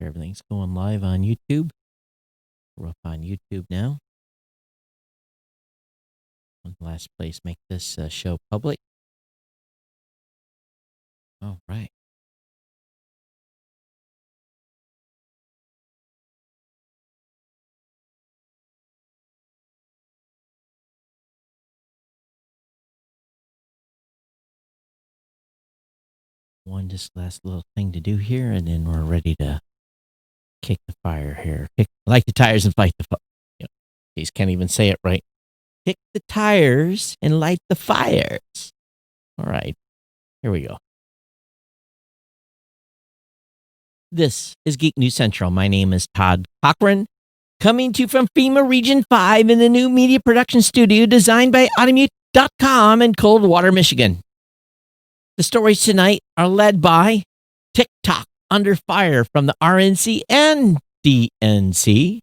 sure everything's going live on YouTube. We're up on YouTube now. One last place, make this show public. All right. One just last little thing to do here, and then we're ready to kick the fire here. Light the tires and fight the fire. Geez, can't even say it right. Kick the tires and light the fires. All right, here we go. This is Geek News Central. My name is Todd Cochran, coming to you from FEMA Region 5 in the new media production studio designed by Automute.com in Coldwater, Michigan. The stories tonight are led by TikTok under fire from the RNC and DNC.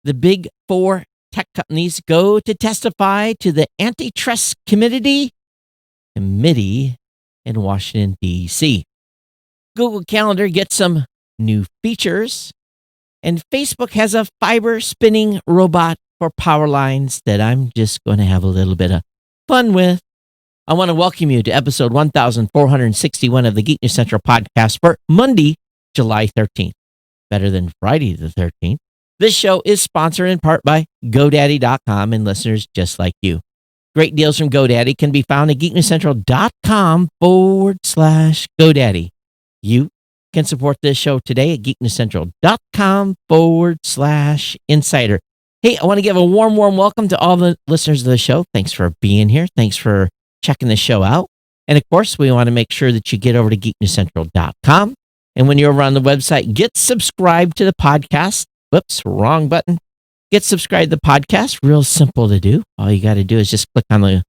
The big four tech companies go to testify to the Antitrust Committee in Washington, D.C. Google Calendar gets some new features, and Facebook has a fiber spinning robot for power lines that I'm just going to have a little bit of fun with. I want to welcome you to episode 1461 of the Geek News Central podcast for Monday, July 13th. Better than Friday the 13th. This show is sponsored in part by GoDaddy.com and listeners just like you. Great deals from GoDaddy can be found at geeknewscentral.com/GoDaddy. You can support this show today at geeknewscentral.com/insider. Hey, I want to give a warm welcome to all the listeners of the show. Thanks for being here. Thanks for checking the show out. And of course, we want to make sure that you get over to geeknewscentral.com. And when you're over on the website, get subscribed to the podcast. Whoops, wrong button. Get subscribed to the podcast. Real simple to do. All you got to do is just click on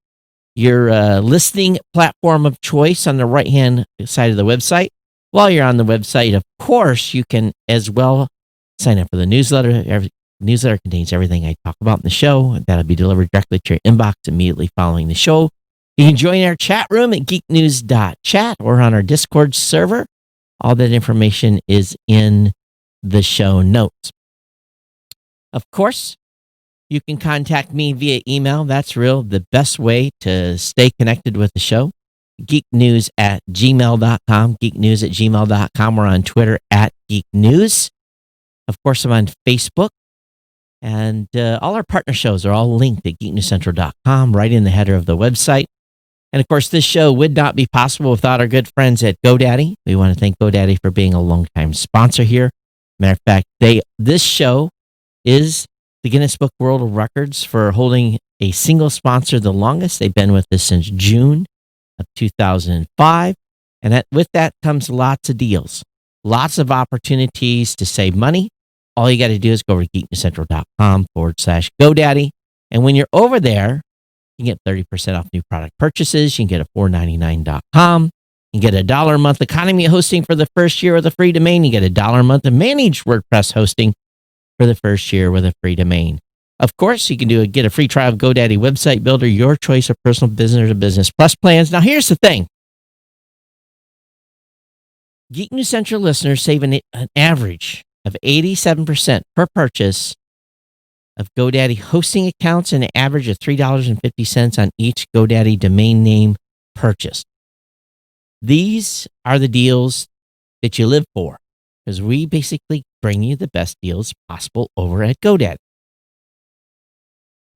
your listening platform of choice on the right-hand side of the website. While you're on the website, of course, you can as well sign up for the newsletter. Every newsletter contains everything I talk about in the show. That'll be delivered directly to your inbox immediately following the show. You can join our chat room at geeknews.chat or on our Discord server. All that information is in the show notes. Of course, you can contact me via email. That's the best way to stay connected with the show. geeknews@gmail.com, geeknews@gmail.com. We're on Twitter at geeknews. Of course, I'm on Facebook. And all our partner shows are all linked at geeknewscentral.com, right in the header of the website. And of course, this show would not be possible without our good friends at GoDaddy. We want to thank GoDaddy for being a longtime sponsor here. Matter of fact, this show is the Guinness Book World of Records for holding a single sponsor the longest. They've been with us since June of 2005. And with that comes lots of deals, lots of opportunities to save money. All you got to do is go over to geeknewscentral.com/GoDaddy. And when you're over there, you can get 30% off new product purchases. You can get a $4.99.com. You can get $1 a month economy hosting for the first year with a free domain. You get $1 a month of managed WordPress hosting for the first year with a free domain. Of course, you can get a free trial of GoDaddy Website Builder, your choice of personal business or business plus plans. Now, here's the thing. Geek News Central listeners save an average of 87% per purchase of GoDaddy hosting accounts and an average of $3.50 on each GoDaddy domain name purchased. These are the deals that you live for, because we basically bring you the best deals possible over at GoDaddy.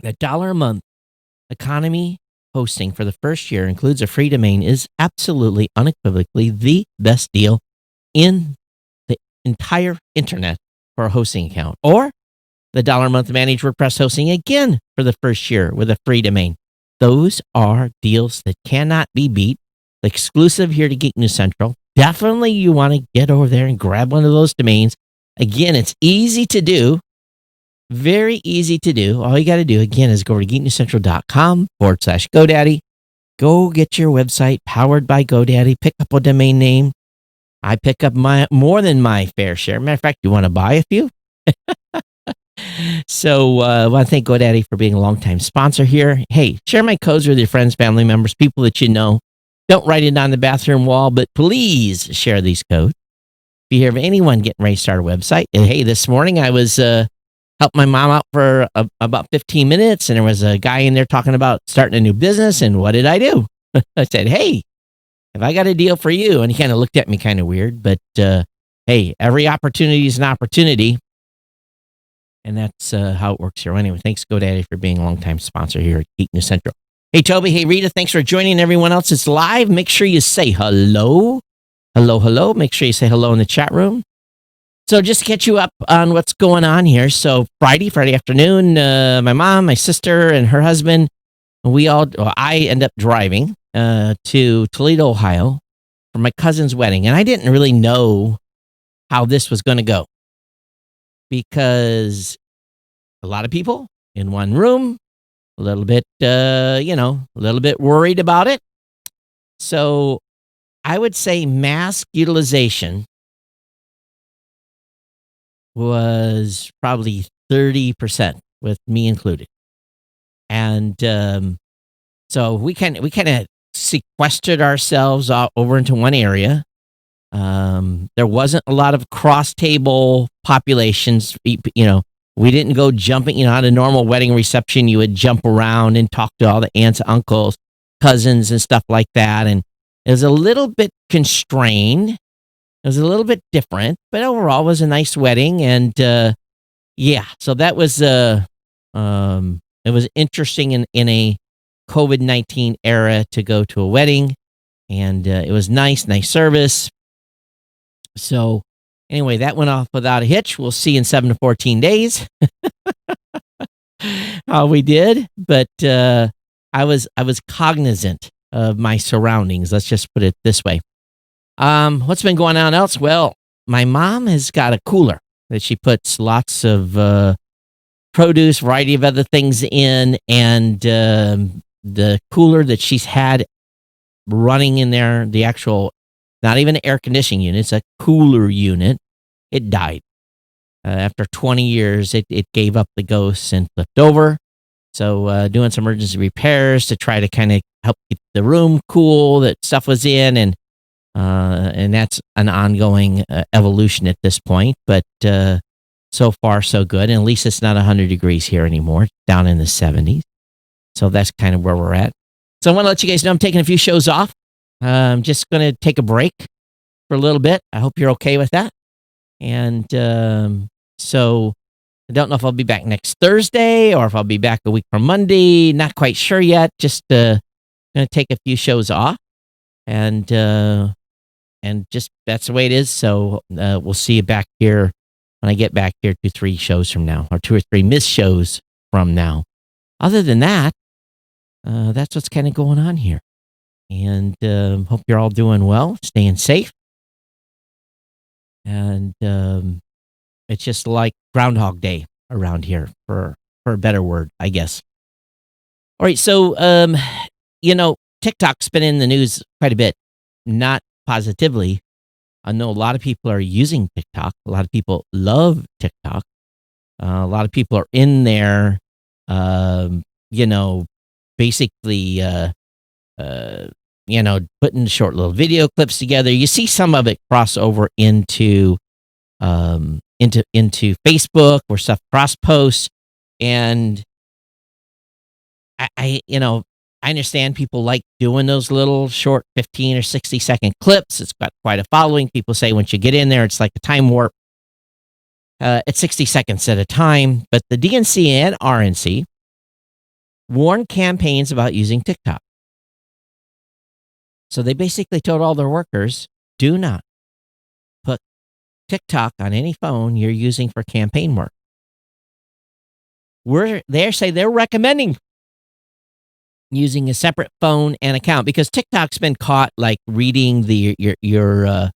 The $1 a month economy hosting for the first year includes a free domain is absolutely unequivocally the best deal in the entire internet for a hosting account. Or the $1 a month managed WordPress hosting again for the first year with a free domain. Those are deals that cannot be beat. Exclusive here to Geek News Central. Definitely you want to get over there and grab one of those domains. Again, it's easy to do. Very easy to do. All you got to do, again, is go to geeknewscentral.com/GoDaddy. Go get your website powered by GoDaddy. Pick up a domain name. I pick up more than my fair share. Matter of fact, you want to buy a few? So I want to thank GoDaddy for being a longtime sponsor here. Hey, share my codes with your friends, family members, people that you know. Don't write it on the bathroom wall, but please share these codes. you hear of anyone getting ready to start a website, and hey, this morning I was helped my mom out for about 15 minutes, and there was a guy in there talking about starting a new business. And what did I do? I said, "Hey, have I got a deal for you?" And he kind of looked at me kind of weird, but hey, every opportunity is an opportunity. And that's how it works here. Anyway, thanks, GoDaddy, for being a longtime sponsor here at Geek News Central. Hey, Toby. Hey, Rita. Thanks for joining everyone else. It's live. Make sure you say hello. Hello, hello. Make sure you say hello in the chat room. So just to catch you up on what's going on here. So Friday afternoon, my mom, my sister, and her husband, I end up driving to Toledo, Ohio for my cousin's wedding. And I didn't really know how this was going to go, because a lot of people in one room, a little bit, a little bit worried about it. So I would say mask utilization was probably 30% with me included. And so we kind of sequestered ourselves over into one area. There wasn't a lot of cross table populations. We didn't go jumping, at a normal wedding reception, you would jump around and talk to all the aunts, uncles, cousins, and stuff like that. And it was a little bit constrained. It was a little bit different, but overall it was a nice wedding. And so that was it was interesting in a COVID-19 era to go to a wedding. And it was nice service. So anyway, that went off without a hitch. We'll see in 7 to 14 days how we did. But I was cognizant of my surroundings. Let's just put it this way. What's been going on else? Well, my mom has got a cooler that she puts lots of produce, variety of other things in. And the cooler that she's had running in there, the actual, not even an air conditioning unit, it's a cooler unit, it died. After 20 years, it gave up the ghost and flipped over. So doing some emergency repairs to try to kind of help keep the room cool that stuff was in. And that's an ongoing evolution at this point. But so far, so good. And at least it's not 100 degrees here anymore, it's down in the 70s. So that's kind of where we're at. So I want to let you guys know I'm taking a few shows off. I'm just going to take a break for a little bit. I hope you're okay with that. And so I don't know if I'll be back next Thursday or if I'll be back a week from Monday. Not quite sure yet. Just going to take a few shows off. And just that's the way it is. So we'll see you back here when I get back here 2-3 shows from now, or 2 or 3 missed shows from now. Other than that, that's what's kind of going on here. And hope you're all doing well, staying safe. And it's just like Groundhog Day around here, for a better word, I guess. All right, so, TikTok's been in the news quite a bit, not positively. I know a lot of people are using TikTok. A lot of people love TikTok. A lot of people are in there, basically, putting short little video clips together. You see some of it cross over into Facebook, where stuff cross posts. And I understand people like doing those little short 15 or 60-second clips. It's got quite a following. People say once you get in there, it's like a time warp. It's 60 seconds at a time. But the DNC and RNC warned campaigns about using TikTok. So they basically told all their workers, do not put TikTok on any phone you're using for campaign work. They're recommending using a separate phone and account, because TikTok's been caught like reading your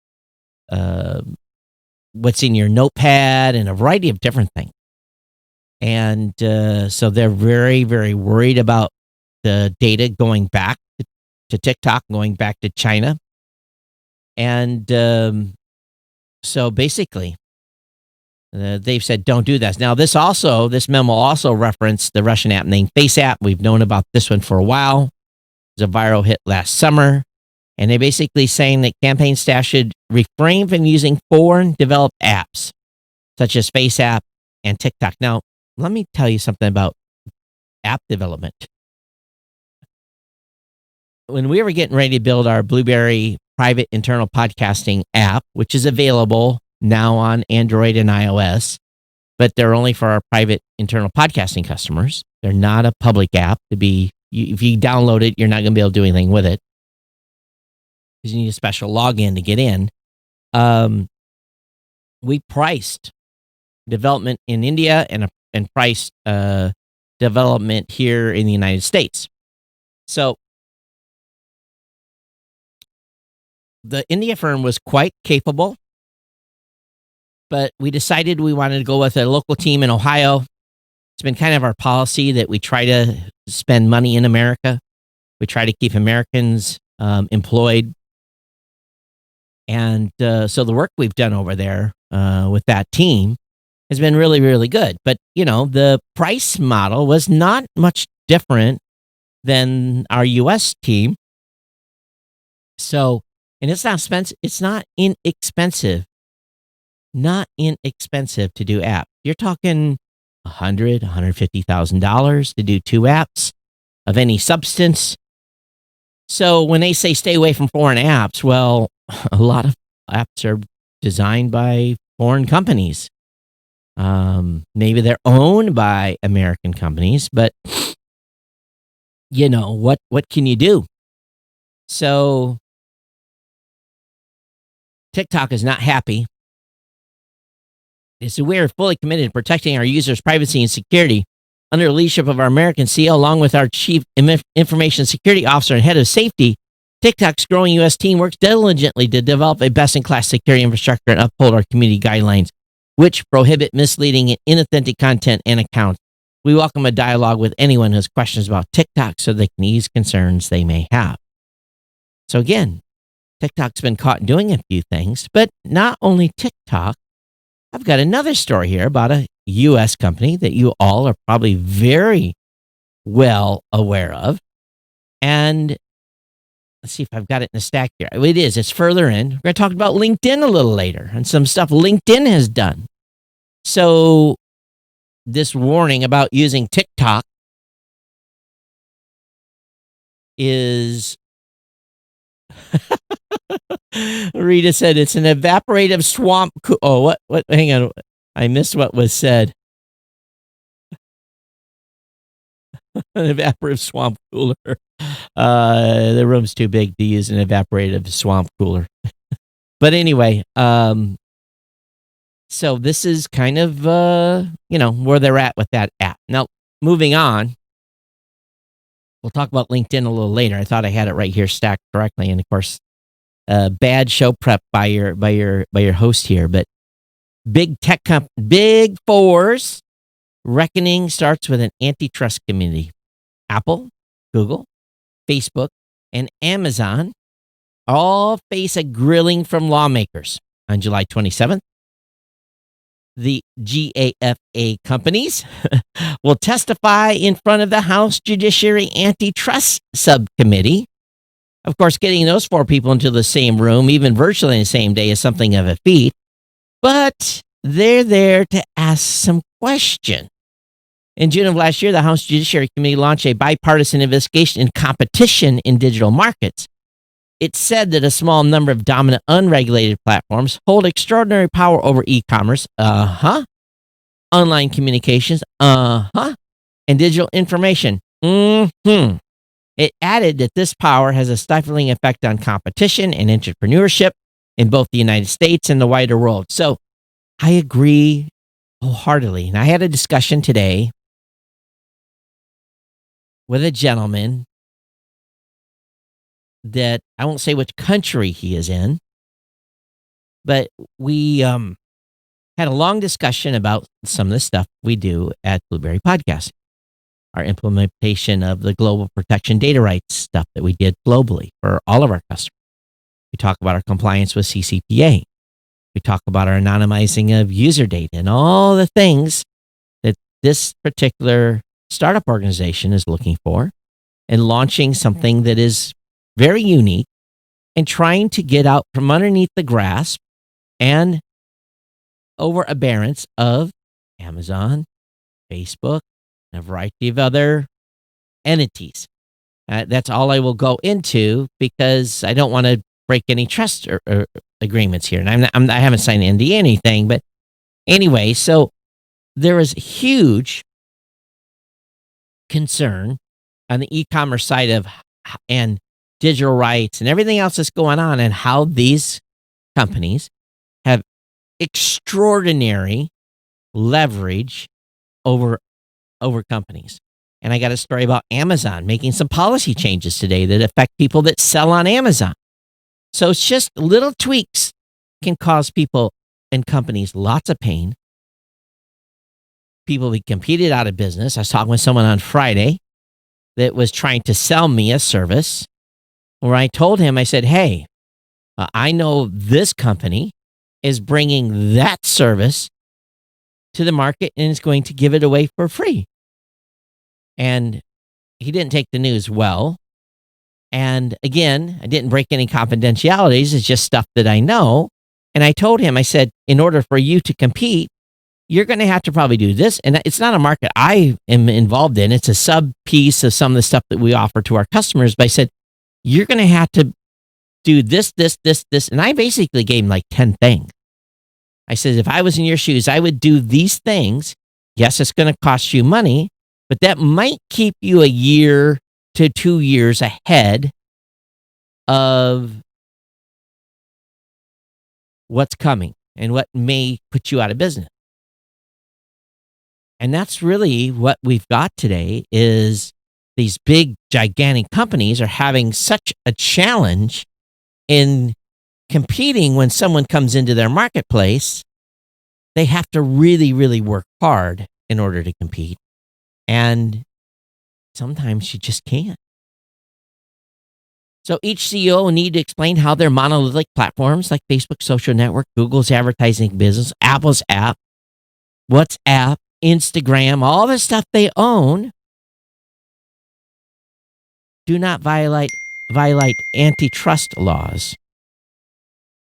what's in your notepad and a variety of different things. And so they're very, very worried about the data going back to TikTok, going back to China. And so basically, they've said, don't do this. Now, this memo also referenced the Russian app named FaceApp. We've known about this one for a while. It was a viral hit last summer. And they're basically saying that campaign staff should refrain from using foreign developed apps, such as FaceApp and TikTok. Now, let me tell you something about app development. When we were getting ready to build our Blueberry private internal podcasting app, which is available now on Android and iOS, but they're only for our private internal podcasting customers. They're not a public app to be, if you download it, you're not going to be able to do anything with it because you need a special login to get in. We priced development in India and priced development here in the United States. So the India firm was quite capable, but we decided we wanted to go with a local team in Ohio. It's been kind of our policy that we try to spend money in America. We try to keep Americans employed. And so the work we've done over there with that team has been really, really good. But, the price model was not much different than our U.S. team. So, and it's not expensive. It's not inexpensive. Not inexpensive to do apps. You're talking $150,000 to do 2 apps of any substance. So when they say stay away from foreign apps, well, a lot of apps are designed by foreign companies. Maybe they're owned by American companies, but what can you do? So TikTok is not happy. So we are fully committed to protecting our users' privacy and security under the leadership of our American CEO, along with our Chief Information Security Officer and Head of Safety. TikTok's growing U.S. team works diligently to develop a best-in-class security infrastructure and uphold our community guidelines, which prohibit misleading and inauthentic content and accounts. We welcome a dialogue with anyone who has questions about TikTok so they can ease concerns they may have. So again, TikTok's been caught doing a few things, but not only TikTok. I've got another story here about a U.S. company that you all are probably very well aware of. And let's see if I've got it in the stack here. It is. It's further in. We're going to talk about LinkedIn a little later and some stuff LinkedIn has done. So this warning about using TikTok is... Rita said it's an evaporative swamp. What? Hang on. I missed what was said. An evaporative swamp cooler. The room's too big to use an evaporative swamp cooler. But anyway, so this is kind of, where they're at with that app. Now, moving on. We'll talk about LinkedIn a little later. I thought I had it right here stacked correctly. And of course, bad show prep by your host here, but big fours reckoning starts with an antitrust committee. Apple, Google, Facebook, and Amazon all face a grilling from lawmakers on July 27th. The GAFA companies will testify in front of the House Judiciary Antitrust Subcommittee. Of course, getting those 4 people into the same room, even virtually in the same day, is something of a feat. But they're there to ask some questions. In June of last year, the House Judiciary Committee launched a bipartisan investigation into competition in digital markets. It said that a small number of dominant unregulated platforms hold extraordinary power over e-commerce, online communications, and digital information. It added that this power has a stifling effect on competition and entrepreneurship in both the United States and the wider world. So I agree wholeheartedly. And I had a discussion today with a gentleman that I won't say which country he is in, but we had a long discussion about some of the stuff we do at Blueberry Podcast, our implementation of the global protection data rights stuff that we did globally for all of our customers. We talk about our compliance with CCPA. We talk about our anonymizing of user data and all the things that this particular startup organization is looking for and launching something that is very unique and trying to get out from underneath the grasp and over aberrance of Amazon, Facebook, and a variety of other entities. That's all I will go into because I don't want to break any trust or agreements here. And I haven't signed NDA anything, but anyway, so there is huge concern on the e-commerce side of and digital rights and everything else that's going on and how these companies have extraordinary leverage over companies. And I got a story about Amazon making some policy changes today that affect people that sell on Amazon. So it's just little tweaks can cause people and companies lots of pain. People be competed out of business. I was talking with someone on Friday that was trying to sell me a service where I told him, I said, hey, I know this company is bringing that service to the market and is going to give it away for free. And he didn't take the news well. And again, I didn't break any confidentialities. It's just stuff that I know. And I told him, I said, in order for you to compete, you're going to have to probably do this. And it's not a market I am involved in. It's a sub piece of some of the stuff that we offer to our customers. But I said, you're going to have to do this. And I basically gave him like 10 things. I said, if I was in your shoes, I would do these things. Yes, it's going to cost you money, but that might keep you a year to 2 years ahead of what's coming and what may put you out of business. And that's really what we've got today is these big, gigantic companies are having such a challenge in competing when someone comes into their marketplace. They have to really, really work hard in order to compete. And sometimes you just can't. So each CEO will need to explain how their monolithic platforms like Facebook social network, Google's advertising business, Apple's app, WhatsApp, Instagram, all the stuff they own do not violate antitrust laws.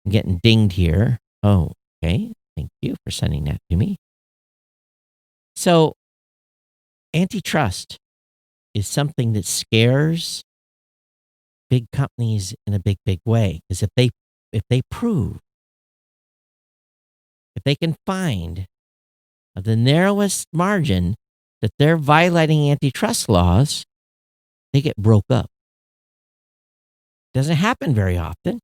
I'm getting dinged here. Oh, okay. Thank you for sending that to me. So antitrust is something that scares big companies in a big, big way. Because if they can find the narrowest margin that they're violating antitrust laws, they get broke up. Doesn't happen very often.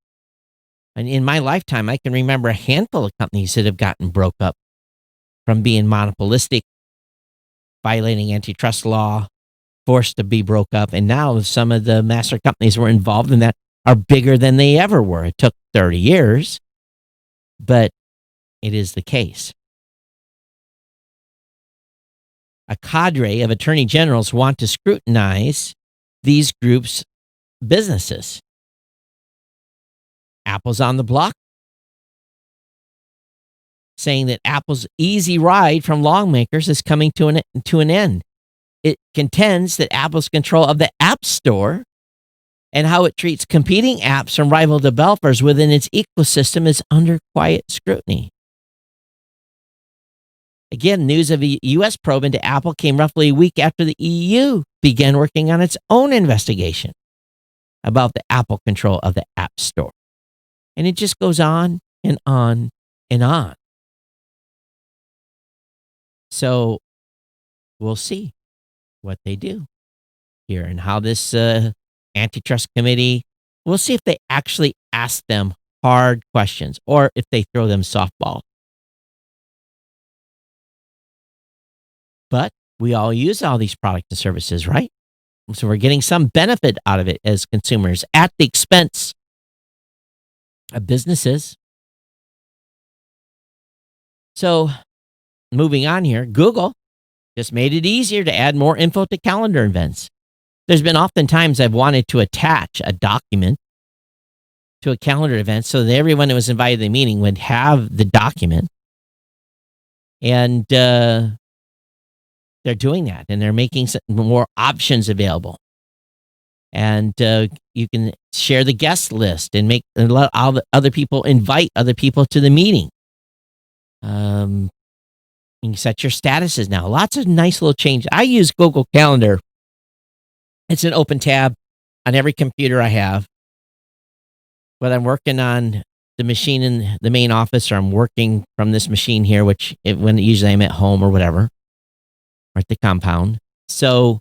And in my lifetime, I can remember a handful of companies that have gotten broke up from being monopolistic, violating antitrust law, forced to be broke up. And now some of the master companies were involved in that are bigger than they ever were. It took 30 years, but it is the case. A cadre of attorney generals want to scrutinize these groups' businesses. Apple's on the block, saying that Apple's easy ride from lawmakers is coming to an end. It contends that Apple's control of the App Store and how it treats competing apps from rival developers within its ecosystem is under quiet scrutiny. Again, news of a U.S. probe into Apple came roughly a week after the EU began working on its own investigation about the Apple control of the App Store. And it just goes on and on and on. So we'll see what they do here and how this antitrust committee, we'll see if they actually ask them hard questions or if they throw them softball. But we all use all these products and services, right? So we're getting some benefit out of it as consumers at the expense of businesses. So moving on here, Google just made it easier to add more info to calendar events. There's been often times I've wanted to attach a document to a calendar event so that everyone who was invited to the meeting would have the document. And they're doing that, and they're making some more options available. And you can share the guest list and let all the other people invite other people to the meeting. You can set your statuses now. Lots of nice little changes. I use Google Calendar. It's an open tab on every computer I have. Whether I'm working on the machine in the main office or I'm working from this machine here, when usually I'm at home or whatever, or at the compound. So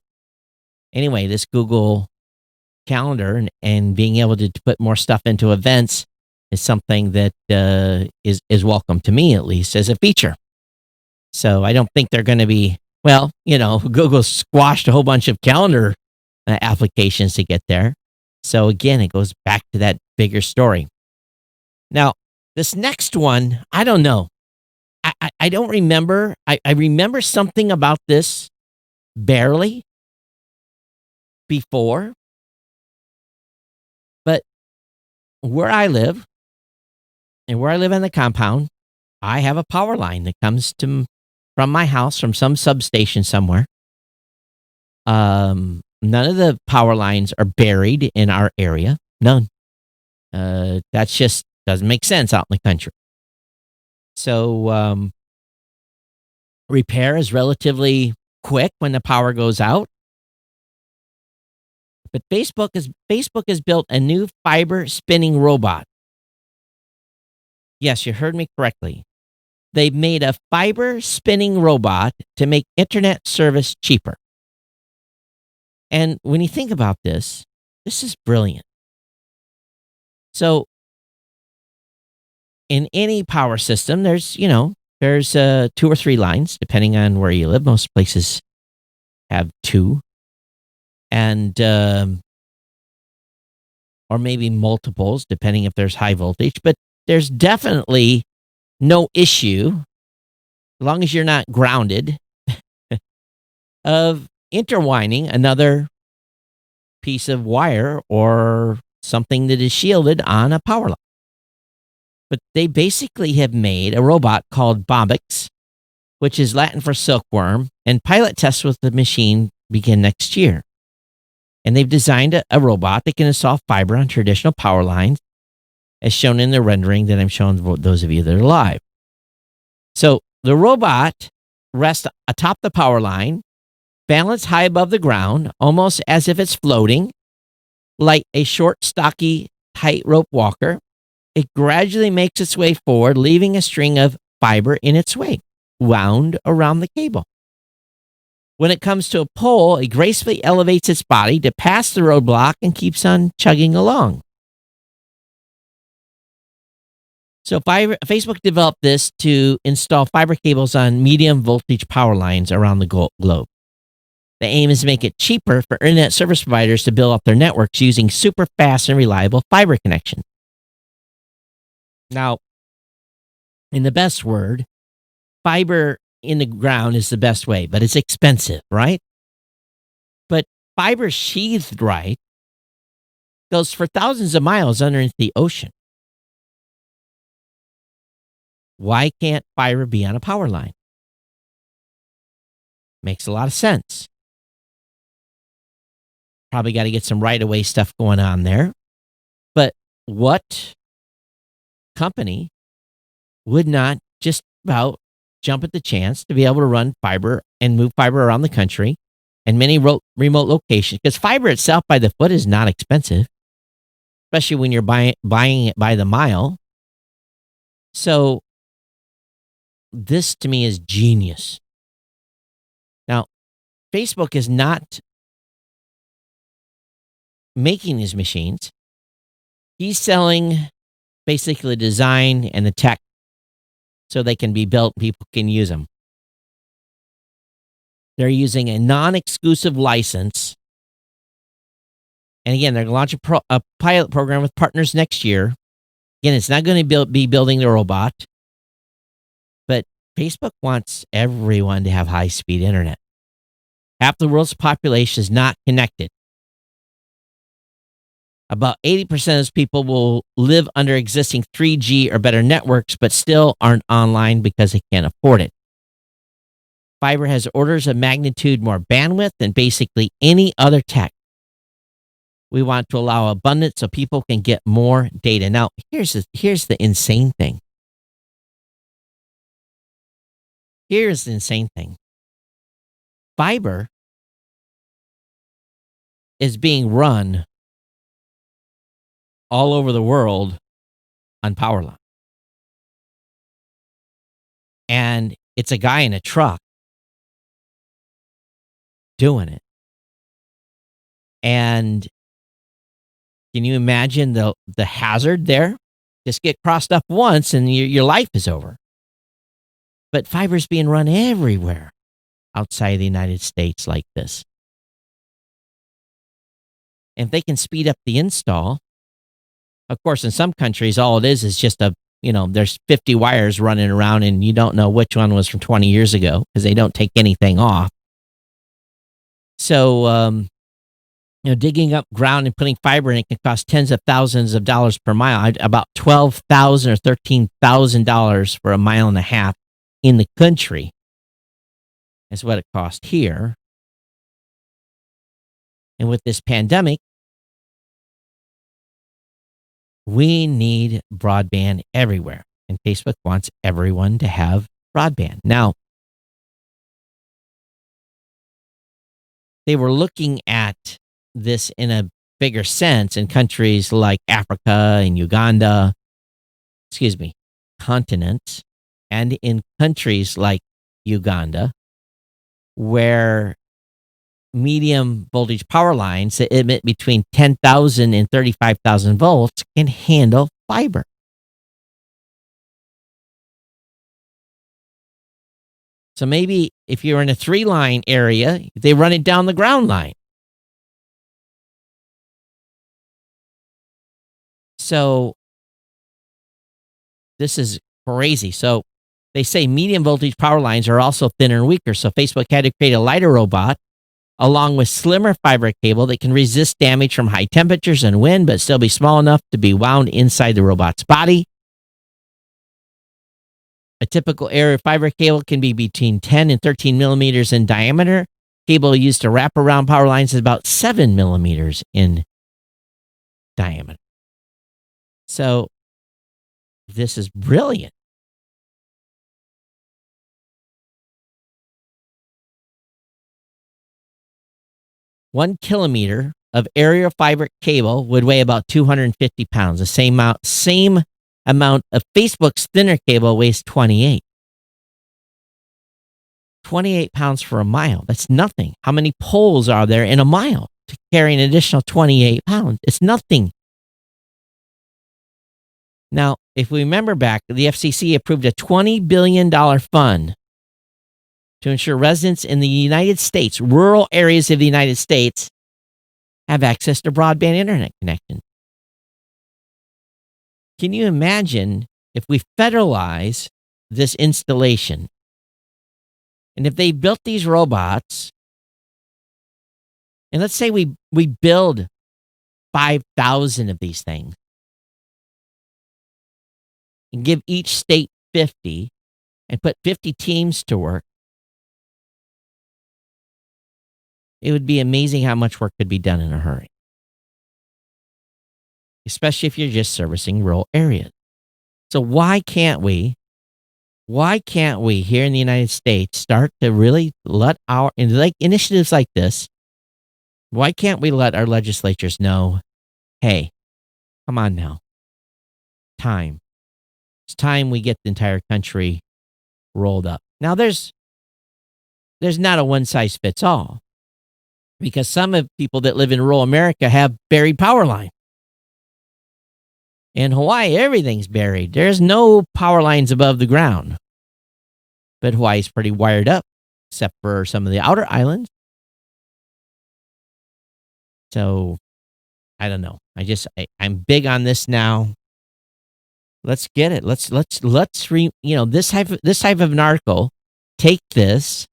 anyway, this Google Calendar and being able to put more stuff into events is something that is welcome to me, at least as a feature. So I don't think they're going to be, Google squashed a whole bunch of calendar applications to get there. So again, it goes back to that bigger story. Now, this next one, I don't know. I don't remember. I remember something about this barely before. But where I live and where I live in the compound, I have a power line that comes from my house from some substation somewhere. None of the power lines are buried in our area. None. That just doesn't make sense out in the country. So repair is relatively quick when the power goes out. But Facebook has built a new fiber spinning robot. Yes, you heard me correctly. They've made a fiber spinning robot to make internet service cheaper. And when you think about this is brilliant. So in any power system, there's 2 or 3 lines, depending on where you live. Most places have 2. And, or maybe multiples, depending if there's high voltage. But there's definitely no issue, as long as you're not grounded, of intertwining another piece of wire or something that is shielded on a power line. But they basically have made a robot called Bombix, which is Latin for silkworm, and pilot tests with the machine begin next year. And they've designed a robot that can install fiber on traditional power lines, as shown in the rendering that I'm showing those of you that are live. So the robot rests atop the power line, balanced high above the ground, almost as if it's floating, like a short, stocky, tightrope walker. It gradually makes its way forward, leaving a string of fiber in its wake, wound around the cable. When it comes to a pole, it gracefully elevates its body to pass the roadblock and keeps on chugging along. So Facebook developed this to install fiber cables on medium voltage power lines around the globe. The aim is to make it cheaper for internet service providers to build up their networks using super fast and reliable fiber connections. Now, in the best word, fiber in the ground is the best way, but it's expensive, right? But fiber sheathed right goes for thousands of miles underneath the ocean. Why can't fiber be on a power line? Makes a lot of sense. Probably got to get some right-of-way stuff going on there. But what company would not just about jump at the chance to be able to run fiber and move fiber around the country and many remote locations? Because fiber itself by the foot is not expensive, especially when you're buying it by the mile. So this to me is genius. Now, Facebook is not making these machines. He's selling basically the design and the tech so they can be built, people can use them. They're using a non-exclusive license. And again, they're going to launch a pilot program with partners next year. Again, it's not going to be building the robot, but Facebook wants everyone to have high-speed internet. Half the world's population is not connected. About 80% of those people will live under existing 3G or better networks, but still aren't online because they can't afford it. Fiber has orders of magnitude more bandwidth than basically any other tech. We want to allow abundance so people can get more data. Now, here's the insane thing. Here's the insane thing. Fiber is being run all over the world on power line. And it's a guy in a truck doing it. And can you imagine the hazard there? Just get crossed up once and your life is over. But fiber's being run everywhere outside of the United States like this. And if they can speed up the install, of course, in some countries, all it is just there's 50 wires running around and you don't know which one was from 20 years ago because they don't take anything off. So, digging up ground and putting fiber in it can cost tens of thousands of dollars per mile, about $12,000 or $13,000 for a mile and a half in the country. That's what it cost here. And with this pandemic, we need broadband everywhere. And Facebook wants everyone to have broadband. Now, they were looking at this in a bigger sense in countries like Africa and Uganda, continents, and in countries like Uganda, where medium voltage power lines that emit between 10,000 and 35,000 volts can handle fiber. So maybe if you're in a 3-line area, they run it down the ground line. So this is crazy. So they say medium voltage power lines are also thinner and weaker. So Facebook had to create a lighter robot along with slimmer fiber cable that can resist damage from high temperatures and wind, but still be small enough to be wound inside the robot's body. A typical area fiber cable can be between 10 and 13 millimeters in diameter. Cable used to wrap around power lines is about 7 millimeters in diameter. So this is brilliant. One kilometer of area fiber cable would weigh about 250 pounds. The same amount of Facebook's thinner cable weighs 28. 28 pounds for a mile. That's nothing. How many poles are there in a mile to carry an additional 28 pounds? It's nothing. Now, if we remember back, the FCC approved a $20 billion fund to ensure residents in the United States, rural areas of the United States, have access to broadband internet connection. Can you imagine if we federalize this installation? And if they built these robots, and let's say we build 5,000 of these things, and give each state 50 and put 50 teams to work, it would be amazing how much work could be done in a hurry. Especially if you're just servicing rural areas. So why can't we here in the United States start to really let initiatives like this, why can't we let our legislatures know, hey, come on now, it's time we get the entire country rolled up. Now, there's not a one-size-fits-all, because some of people that live in rural America have buried power line. In Hawaii, everything's buried. There's no power lines above the ground. But Hawaii's pretty wired up, except for some of the outer islands. So, I don't know. I'm big on this now. Let's get it. Let's this type of an article. Take the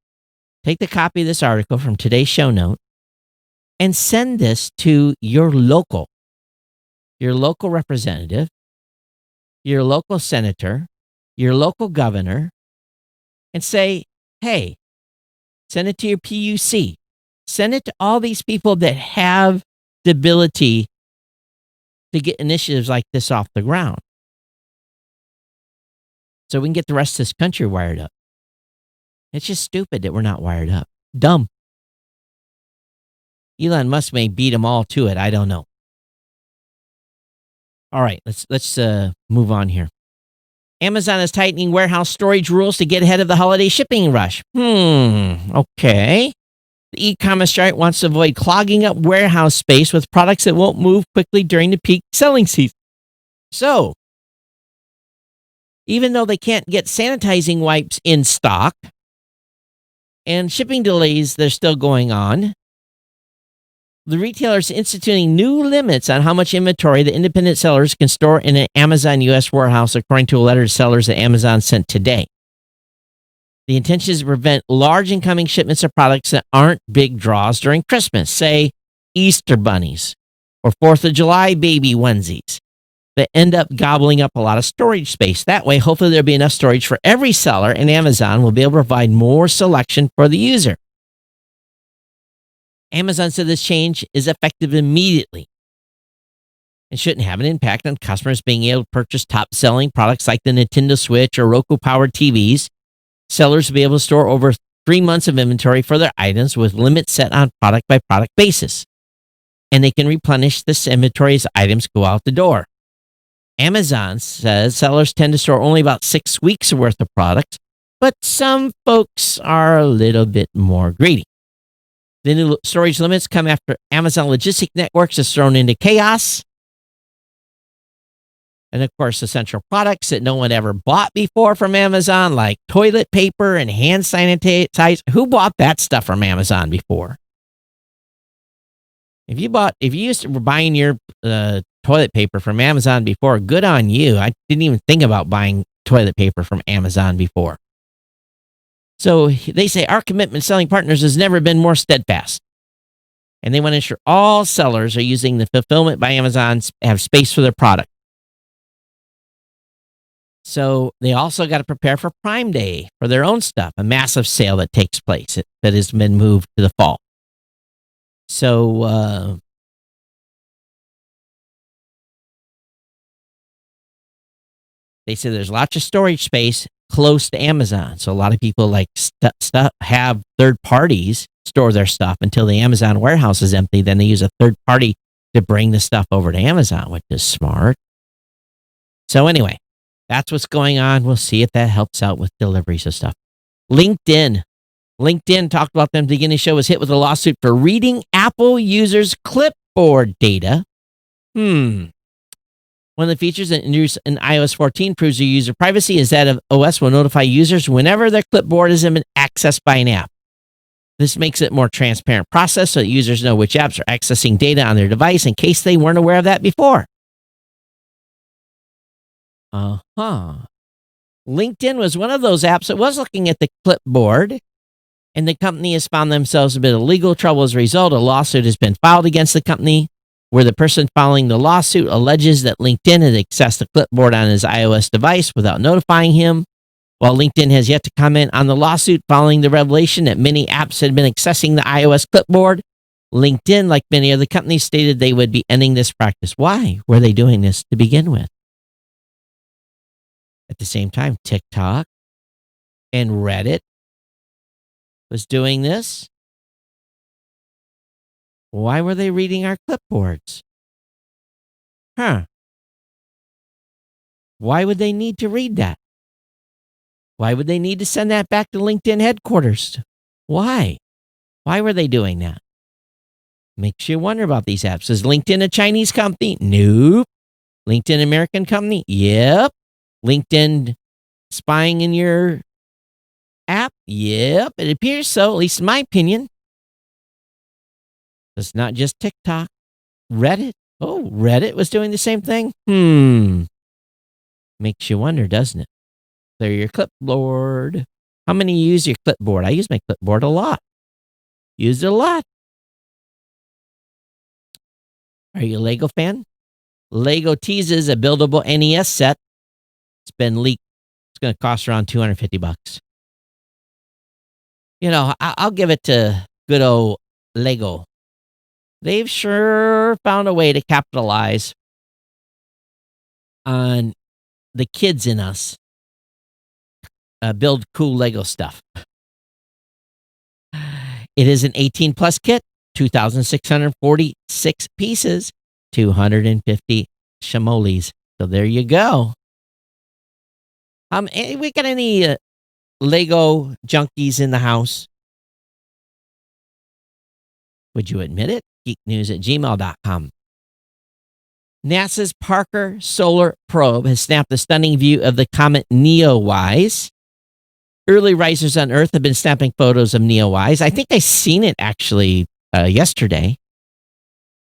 copy of this article from today's show note, and send this to your local representative, your local senator, your local governor, and say, hey, send it to your PUC. Send it to all these people that have stability to get initiatives like this off the ground. So we can get the rest of this country wired up. It's just stupid that we're not wired up. Dumb. Elon Musk may beat them all to it. I don't know. All right, let's move on here. Amazon is tightening warehouse storage rules to get ahead of the holiday shipping rush. Okay. The e-commerce giant wants to avoid clogging up warehouse space with products that won't move quickly during the peak selling season. So, even though they can't get sanitizing wipes in stock and shipping delays, they're still going on, the retailer's instituting new limits on how much inventory the independent sellers can store in an Amazon U.S. warehouse, according to a letter to sellers that Amazon sent today. The intention is to prevent large incoming shipments of products that aren't big draws during Christmas, say Easter bunnies or 4th of July baby onesies, that end up gobbling up a lot of storage space. That way, hopefully there'll be enough storage for every seller, and Amazon will be able to provide more selection for the user. Amazon said this change is effective immediately and shouldn't have an impact on customers being able to purchase top-selling products like the Nintendo Switch or Roku-powered TVs. Sellers will be able to store over 3 months of inventory for their items with limits set on product-by-product basis, and they can replenish this inventory as items go out the door. Amazon says sellers tend to store only about 6 weeks' worth of products, but some folks are a little bit more greedy. The new storage limits come after Amazon Logistic Networks is thrown into chaos. And of course, essential products that no one ever bought before from Amazon, like toilet paper and hand sanitizer. Who bought that stuff from Amazon before? If you used to were buying your toilet paper from Amazon before, good on you. I didn't even think about buying toilet paper from Amazon before. So they say our commitment to selling partners has never been more steadfast. And they want to ensure all sellers are using the fulfillment by Amazon have space for their product. So they also got to prepare for Prime Day for their own stuff, a massive sale that takes place that has been moved to the fall. So they say there's lots of storage space close to Amazon. So a lot of people like have third parties store their stuff until the Amazon warehouse is empty. Then they use a third party to bring the stuff over to Amazon, which is smart. So anyway, that's what's going on. We'll see if that helps out with deliveries of stuff. LinkedIn talked about them at the beginning of the show, was hit with a lawsuit for reading Apple users' clipboard data. One of the features that introduced in iOS 14 proves your user privacy is that OS will notify users whenever their clipboard has been accessed by an app. This makes it a more transparent process so that users know which apps are accessing data on their device in case they weren't aware of that before. LinkedIn was one of those apps that was looking at the clipboard, and the company has found themselves in a bit of legal trouble as a result. A lawsuit has been filed against the company, where the person filing the lawsuit alleges that LinkedIn had accessed the clipboard on his iOS device without notifying him. While LinkedIn has yet to comment on the lawsuit following the revelation that many apps had been accessing the iOS clipboard, LinkedIn, like many other companies, stated they would be ending this practice. Why were they doing this to begin with? At the same time, TikTok and Reddit was doing this. Why were they reading our clipboards? Why would they need to read that? Why would they need to send that back to LinkedIn headquarters? Why? Why were they doing that? Makes you wonder about these apps. Is LinkedIn a Chinese company? Nope. LinkedIn American company? Yep. LinkedIn spying in your app? Yep. It appears so, at least in my opinion. It's not just TikTok. Reddit. Oh, Reddit was doing the same thing? Makes you wonder, doesn't it? They're your clipboard. How many use your clipboard? I use my clipboard a lot. Use it a lot. Are you a Lego fan? Lego teases a buildable NES set. It's been leaked. It's going to cost around $250. You know, I'll give it to good old Lego. they've sure found a way to capitalize on the kids in us build cool Lego stuff. It is an 18 plus kit, 2,646 pieces, 250 shamolis. So there you go. We got any Lego junkies in the house? Would you admit it? geeknews@gmail.com. NASA's Parker Solar Probe has snapped a stunning view of the comet Neowise. Early risers on Earth have been snapping photos of Neowise. I think I seen it actually yesterday.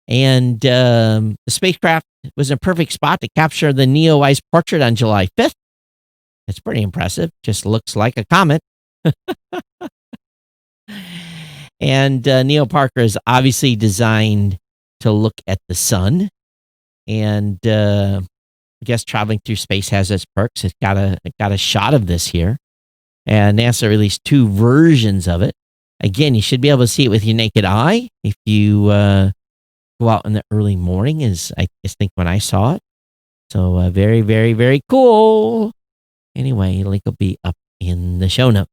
And the spacecraft was in a perfect spot to capture the Neowise portrait on July 5th. It's pretty impressive. Just looks like a comet. And Neo Parker is obviously designed to look at the sun. And I guess traveling through space has its perks. It got a shot of this here. And NASA released 2 versions of it. Again, you should be able to see it with your naked eye if you go out in the early morning, is I just think when I saw it. So very, very, very cool. Anyway, link will be up in the show notes.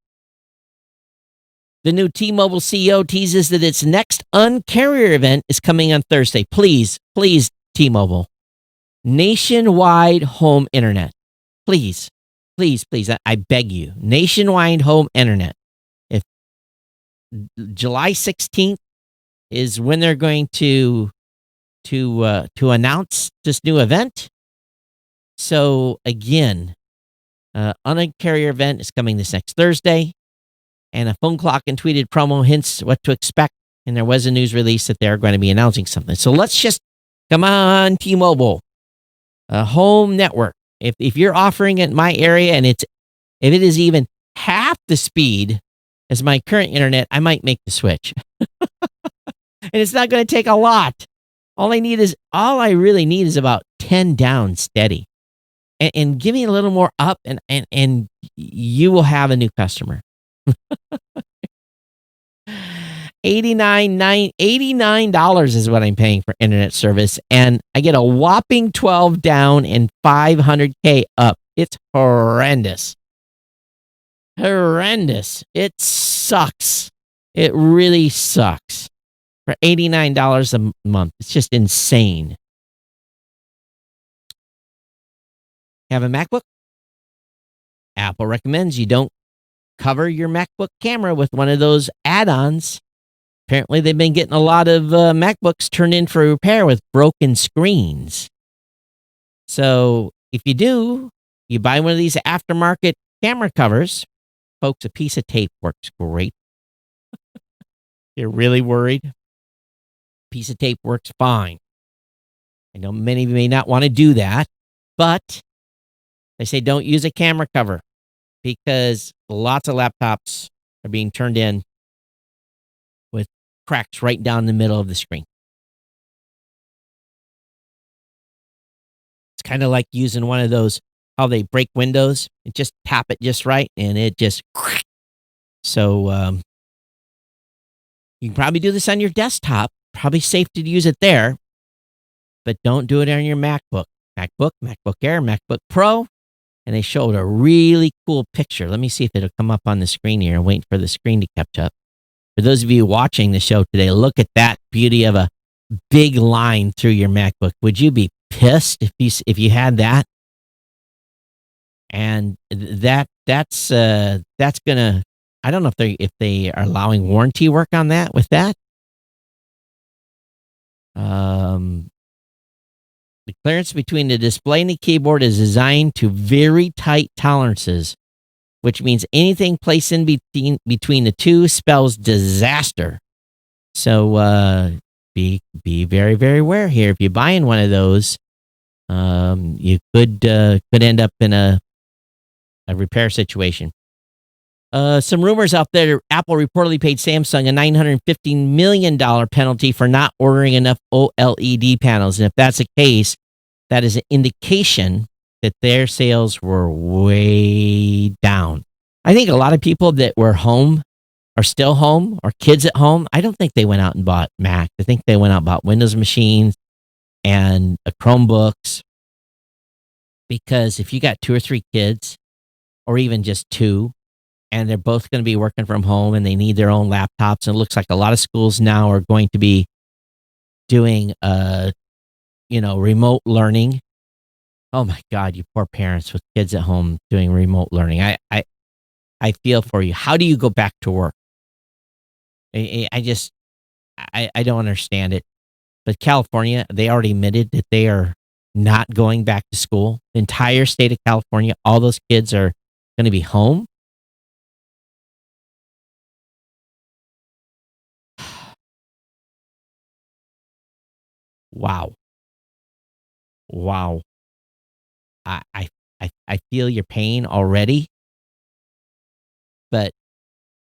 The new T-Mobile CEO teases that its next Un-carrier event is coming on Thursday. Please, please, T-Mobile. Nationwide home internet. Please, please, please, I beg you. Nationwide home internet. If July 16th is when they're going to announce this new event. So again, Un-carrier event is coming this next Thursday. And a phone clock and tweeted promo hints what to expect. And there was a news release that they're going to be announcing something. So let's just, come on, T-Mobile. A home network. If you're offering it in my area and if it is even half the speed as my current internet, I might make the switch. And it's not going to take a lot. All I really need is about 10 down steady. And give me a little more up and you will have a new customer. $89 is what I'm paying for internet service, and I get a whopping 12 down and 500K up. It's horrendous. Horrendous. It sucks. It really sucks. For $89 a month. It's just insane. Have a MacBook? Apple recommends you don't cover your MacBook camera with one of those add-ons. Apparently, they've been getting a lot of MacBooks turned in for repair with broken screens. So if you do, you buy one of these aftermarket camera covers. Folks, a piece of tape works great. You're really worried? Piece of tape works fine. I know many of you may not want to do that, but they say don't use a camera cover because lots of laptops are being turned in with cracks right down the middle of the screen. It's kind of like using one of those, how they break windows. You just tap it just right and it just... So you can probably do this on your desktop. Probably safe to use it there. But don't do it on your MacBook. MacBook Air, MacBook Pro. And they showed a really cool picture. Let me see if it'll come up on the screen here. I'm waiting for the screen to catch up. For those of you watching the show today, look at that beauty of a big line through your MacBook. Would you be pissed if you had that? And that's gonna... I don't know if they are allowing warranty work on that with that. The clearance between the display and the keyboard is designed to very tight tolerances, which means anything placed in between the two spells disaster. So be very, very aware here. If you're buying one of those, you could end up in a repair situation. Some rumors out there, Apple reportedly paid Samsung a $950 million penalty for not ordering enough OLED panels. And if that's the case, that is an indication that their sales were way down. I think a lot of people that were home are still home or kids at home, I don't think they went out and bought Mac. I think they went out and bought Windows machines and Chromebooks, because if you got 2 or 3 kids or even just 2, and they're both going to be working from home and they need their own laptops, and it looks like a lot of schools now are going to be doing remote learning. Oh my God, you poor parents with kids at home doing remote learning. I feel for you. How do you go back to work? I don't understand it. But California, they already admitted that they are not going back to school. The entire state of California, all those kids are going to be home. Wow. Wow. I I I feel your pain already, but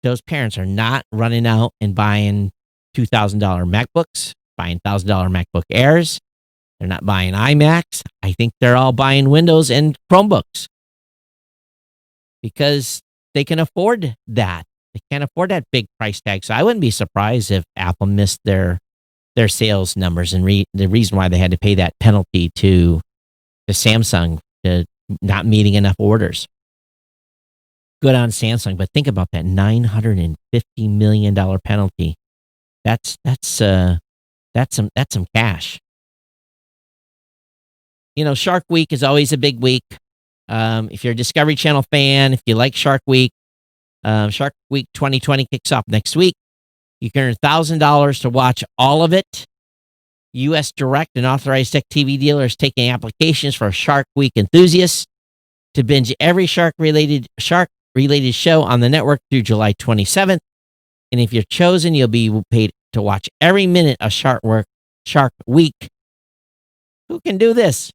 those parents are not running out and buying $2,000 MacBooks, buying $1,000 MacBook Airs. They're not buying iMacs. I think they're all buying Windows and Chromebooks because they can afford that. They can't afford that big price tag. So I wouldn't be surprised if Apple missed their sales numbers, and the reason why they had to pay that penalty to Samsung to not meeting enough orders. Good on Samsung, but think about that $950 million penalty. That's some cash. Shark Week is always a big week. If you're a Discovery Channel fan, if you like Shark Week 2020 kicks off next week. You can earn $1,000 to watch all of it. U.S. Direct and authorized tech TV dealers taking applications for Shark Week enthusiasts to binge every shark-related show on the network through July 27th. And if you're chosen, you'll be paid to watch every minute of Shark Week. Who can do this?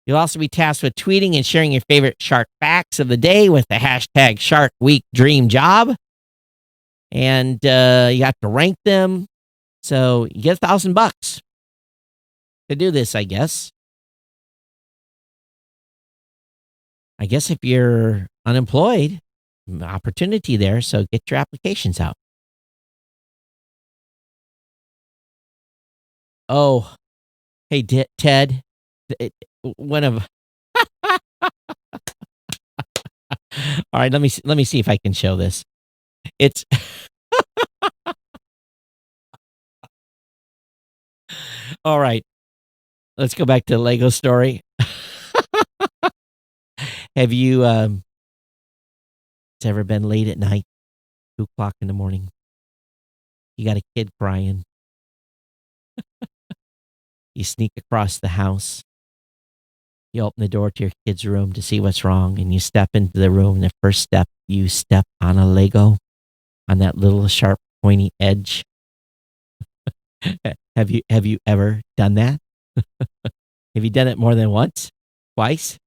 You'll also be tasked with tweeting and sharing your favorite shark facts of the day with the hashtag Shark Week Dream Job. And you have to rank them. So you get $1,000 to do this, I guess. I guess if you're unemployed, opportunity there. So get your applications out. Oh, hey, Ted. One of. All right, let me see if I can show this. It's all right. Let's go back to the Lego story. Have you it's ever been late at night, 2 o'clock in the morning? You got a kid crying. You sneak across the house. You open the door to your kid's room to see what's wrong, and you step into the room. And the first step, you step on a Lego, on that little sharp, pointy edge. Have you ever done that? Have you done it more than once? Twice?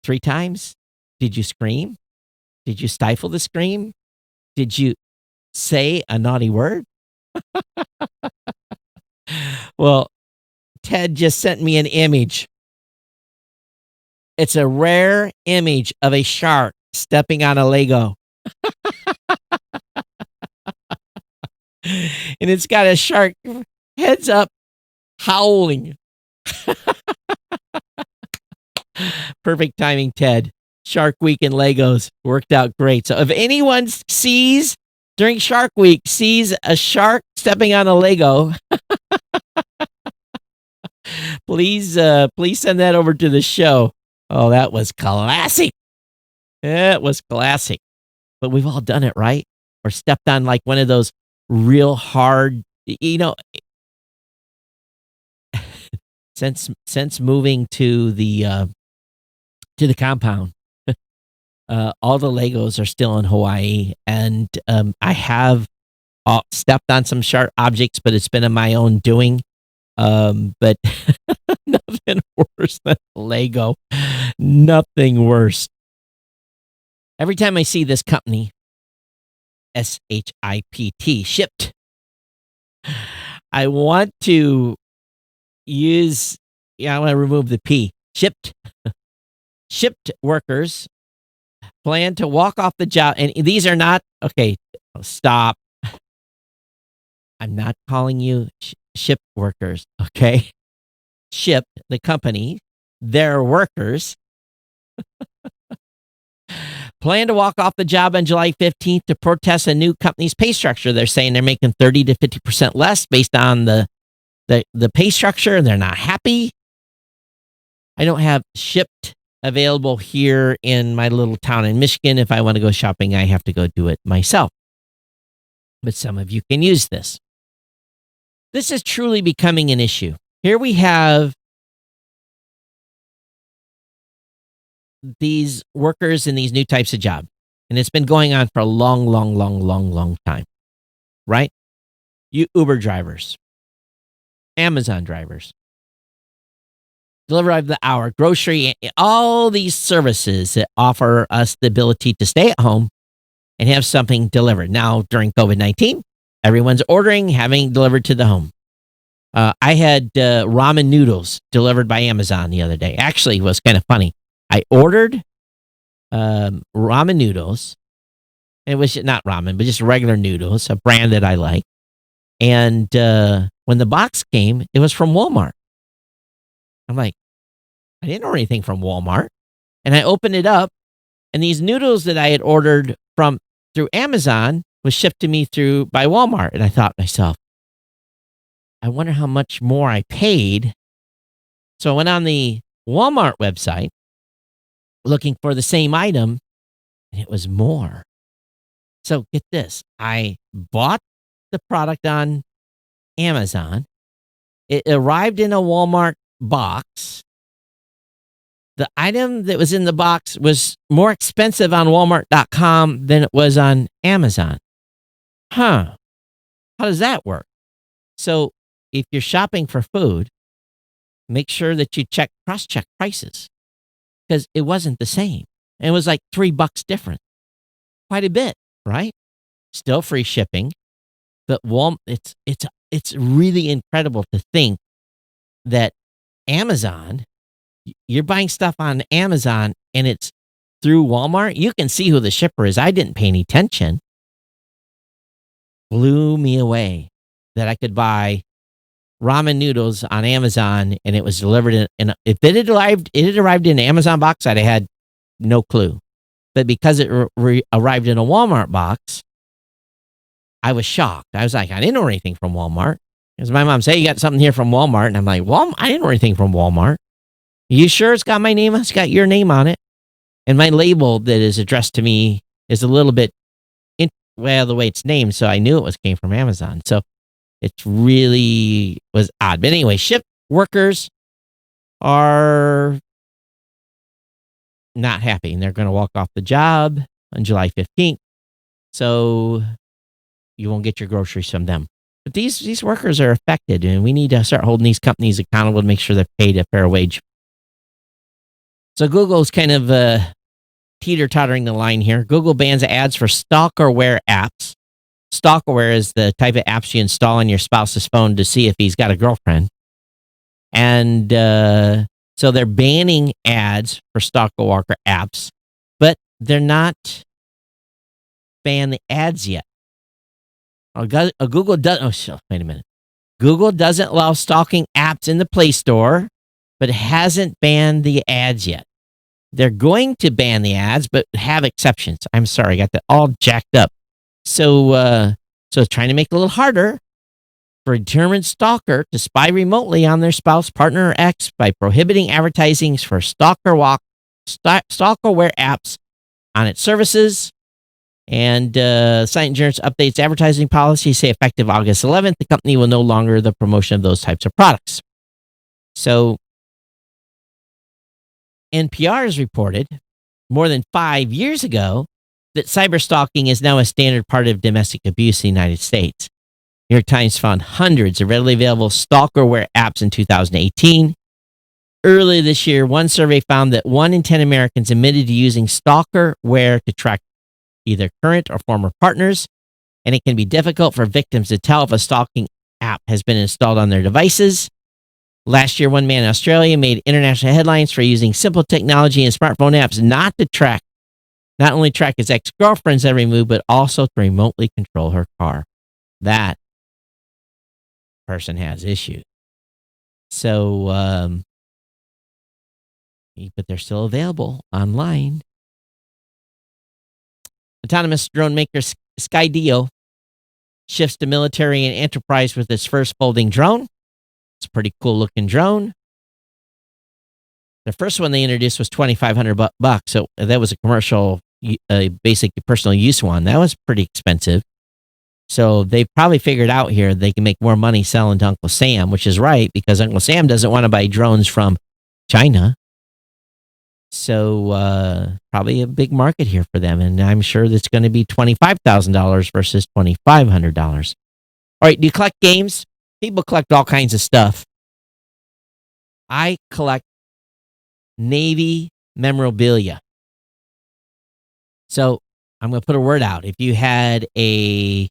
3 times? Did you scream? Did you stifle the scream? Did you say a naughty word? Well, Ted just sent me an image. It's a rare image of a shark stepping on a Lego. And it's got a shark heads up howling. Perfect timing, Ted. Shark Week and Legos worked out great. So if anyone during Shark Week sees a shark stepping on a Lego, please send that over to the show. Oh, that was classic. It was classic. But we've all done it, right? Or stepped on like one of those real hard, since moving to the compound, all the Legos are still in Hawaii, and I have stepped on some sharp objects, but it's been of my own doing. But nothing worse than Lego. Nothing worse. Every time I see this company, SHIPT, shipped, I want to I want to remove the P. Shipped workers plan to walk off the job. And these are not, okay, Stop. I'm not calling you ship workers, okay? Ship, the company, their workers, plan to walk off the job on July 15th to protest a new company's pay structure. They're saying they're making 30 to 50% less based on the pay structure, and they're not happy. I don't have Shipped available here in my little town in Michigan. If I want to go shopping, I have to go do it myself. But some of you can use this. This is truly becoming an issue. Here we have these workers in these new types of jobs, and it's been going on for a long time, right? You Uber drivers, Amazon drivers, delivery of the hour, grocery, all these services that offer us the ability to stay at home and have something delivered. Now, during COVID-19, everyone's ordering, having delivered to the home. I had ramen noodles delivered by Amazon the other day. Actually, it was kind of funny. I ordered ramen noodles. It was not ramen, but just regular noodles, a brand that I like. And when the box came, it was from Walmart. I'm like, I didn't order anything from Walmart. And I opened it up, and these noodles that I had ordered through Amazon was shipped to me by Walmart. And I thought to myself, I wonder how much more I paid. So I went on the Walmart website looking for the same item, and it was more. So get this. I bought the product on Amazon. It arrived in a Walmart box. The item that was in the box was more expensive on Walmart.com than it was on Amazon. How does that work? So if you're shopping for food, make sure that you cross-check prices, because it wasn't the same. It was like $3 different. Quite a bit, right? Still free shipping, but it's really incredible to think that Amazon, you're buying stuff on Amazon and it's through Walmart. You can see who the shipper is. I didn't pay any attention. Blew me away that I could buy ramen noodles on Amazon and it was delivered in if it had arrived in an Amazon box, I'd have had no clue. But because it arrived in a Walmart box, I was shocked. I was like, I didn't order anything from Walmart. Because my mom said, you got something here from Walmart. And I'm like, I didn't order anything from Walmart. Are you sure it's got my name? It's got your name on it. And my label that is addressed to me is a little bit, the way it's named. So I knew it came from Amazon. So it really was odd. But anyway, ship workers are not happy. And they're going to walk off the job on July 15th. So you won't get your groceries from them. But these workers are affected, and we need to start holding these companies accountable to make sure they're paid a fair wage. So Google's kind of teeter-tottering the line here. Google bans ads for stalkerware apps. Stalkerware is the type of apps you install on your spouse's phone to see if he's got a girlfriend. And so they're banning ads for stalkerware apps, but they're not banning the ads yet. Google does. Wait a minute. Google doesn't allow stalking apps in the Play Store, but it hasn't banned the ads yet. They're going to ban the ads, but have exceptions. I'm sorry, I got that all jacked up. So it's trying to make it a little harder for a determined stalker to spy remotely on their spouse, partner, or ex by prohibiting advertising for stalkerware apps on its services. And Site Insurance updates advertising policy, say effective August 11th, the company will no longer the promotion of those types of products. So NPR has reported more than 5 years ago that cyberstalking is now a standard part of domestic abuse in the United States. New York Times found hundreds of readily available stalkerware apps in 2018. Earlier this year, one survey found that 1 in 10 Americans admitted to using stalkerware to track either current or former partners, and it can be difficult for victims to tell if a stalking app has been installed on their devices. Last year, one man in Australia made international headlines for using simple technology and smartphone apps not to track not only track his ex-girlfriend's every move, but also to remotely control her car. That person has issues. So, but they're still available online. Autonomous drone maker Skydio shifts to military and enterprise with its first folding drone. It's a pretty cool looking drone. The first one they introduced was $2,500, so that was a commercial, basic personal use one. That was pretty expensive. So they probably figured out here they can make more money selling to Uncle Sam, which is right because Uncle Sam doesn't want to buy drones from China. So probably a big market here for them, and I'm sure that's going to be $25,000 versus $2,500. All right, do you collect games? People collect all kinds of stuff. I collect Navy memorabilia. So I'm going to put a word out. If you had a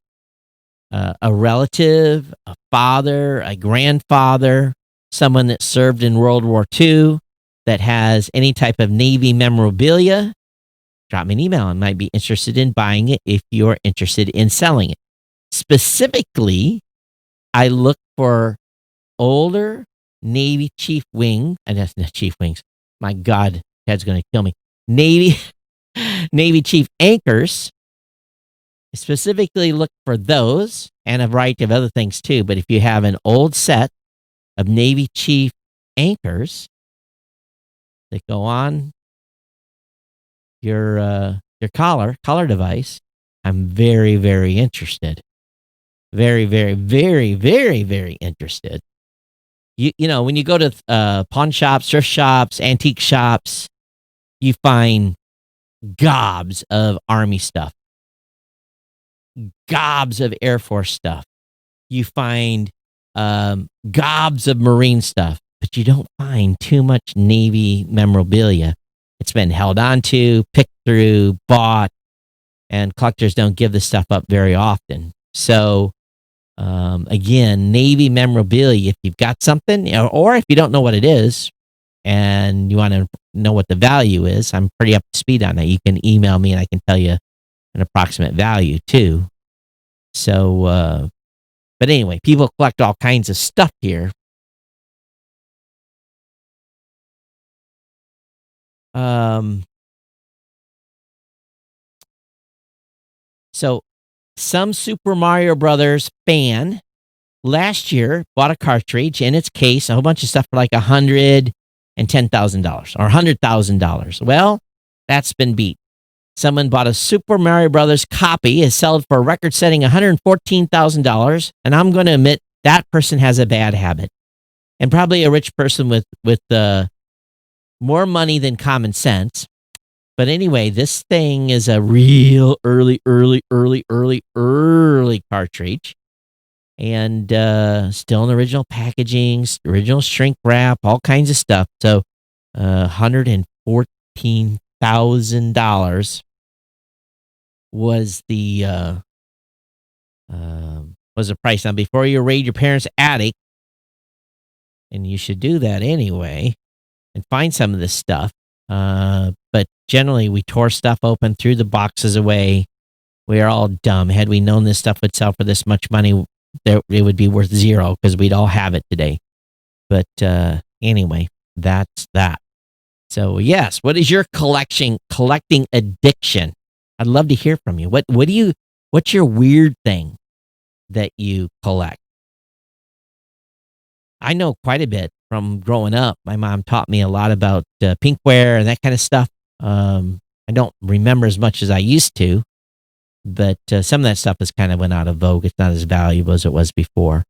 relative, a father, a grandfather, someone that served in World War II that has any type of Navy memorabilia, drop me an email. I might be interested in buying it if you're interested in selling it. Specifically, I look for older Navy chief wing, and that's not chief wings. My God, Ted's going to kill me. Navy chief anchors. I specifically look for those and a variety of other things too. But if you have an old set of Navy chief anchors that go on your collar device, I'm very, very interested. Very, very, very, very, very interested. You know, when you go to pawn shops, thrift shops, antique shops, you find gobs of Army stuff, gobs of Air Force stuff. You find gobs of Marine stuff, but you don't find too much Navy memorabilia. It's been held on to, picked through, bought, and collectors don't give this stuff up very often. So, again, Navy memorabilia, if you've got something, or if you don't know what it is and you want to know what the value is, I'm pretty up to speed on that. You can email me and I can tell you an approximate value too. So, but anyway, people collect all kinds of stuff here. So some Super Mario Brothers fan last year bought a cartridge in its case, a whole bunch of stuff for like $110,000 or $100,000. Well, that's been beat. Someone bought a Super Mario Brothers copy, is sold for a record-setting $114,000, and I'm going to admit that person has a bad habit, and probably a rich person with more money than common sense. But anyway, this thing is a real early cartridge, and still in original packaging, original shrink wrap, all kinds of stuff. So, $114,000 was the price. Now, before you raid your parents' attic, and you should do that anyway, and find some of this stuff. But generally, we tore stuff open, threw the boxes away. We are all dumb. Had we known this stuff would sell for this much money, it would be worth zero because we'd all have it today. But anyway, that's that. So yes, what is your collecting addiction? I'd love to hear from you. What's your weird thing that you collect? I know quite a bit from growing up. My mom taught me a lot about pinkware and that kind of stuff. I don't remember as much as I used to, but some of that stuff has kind of went out of vogue. It's not as valuable as it was before.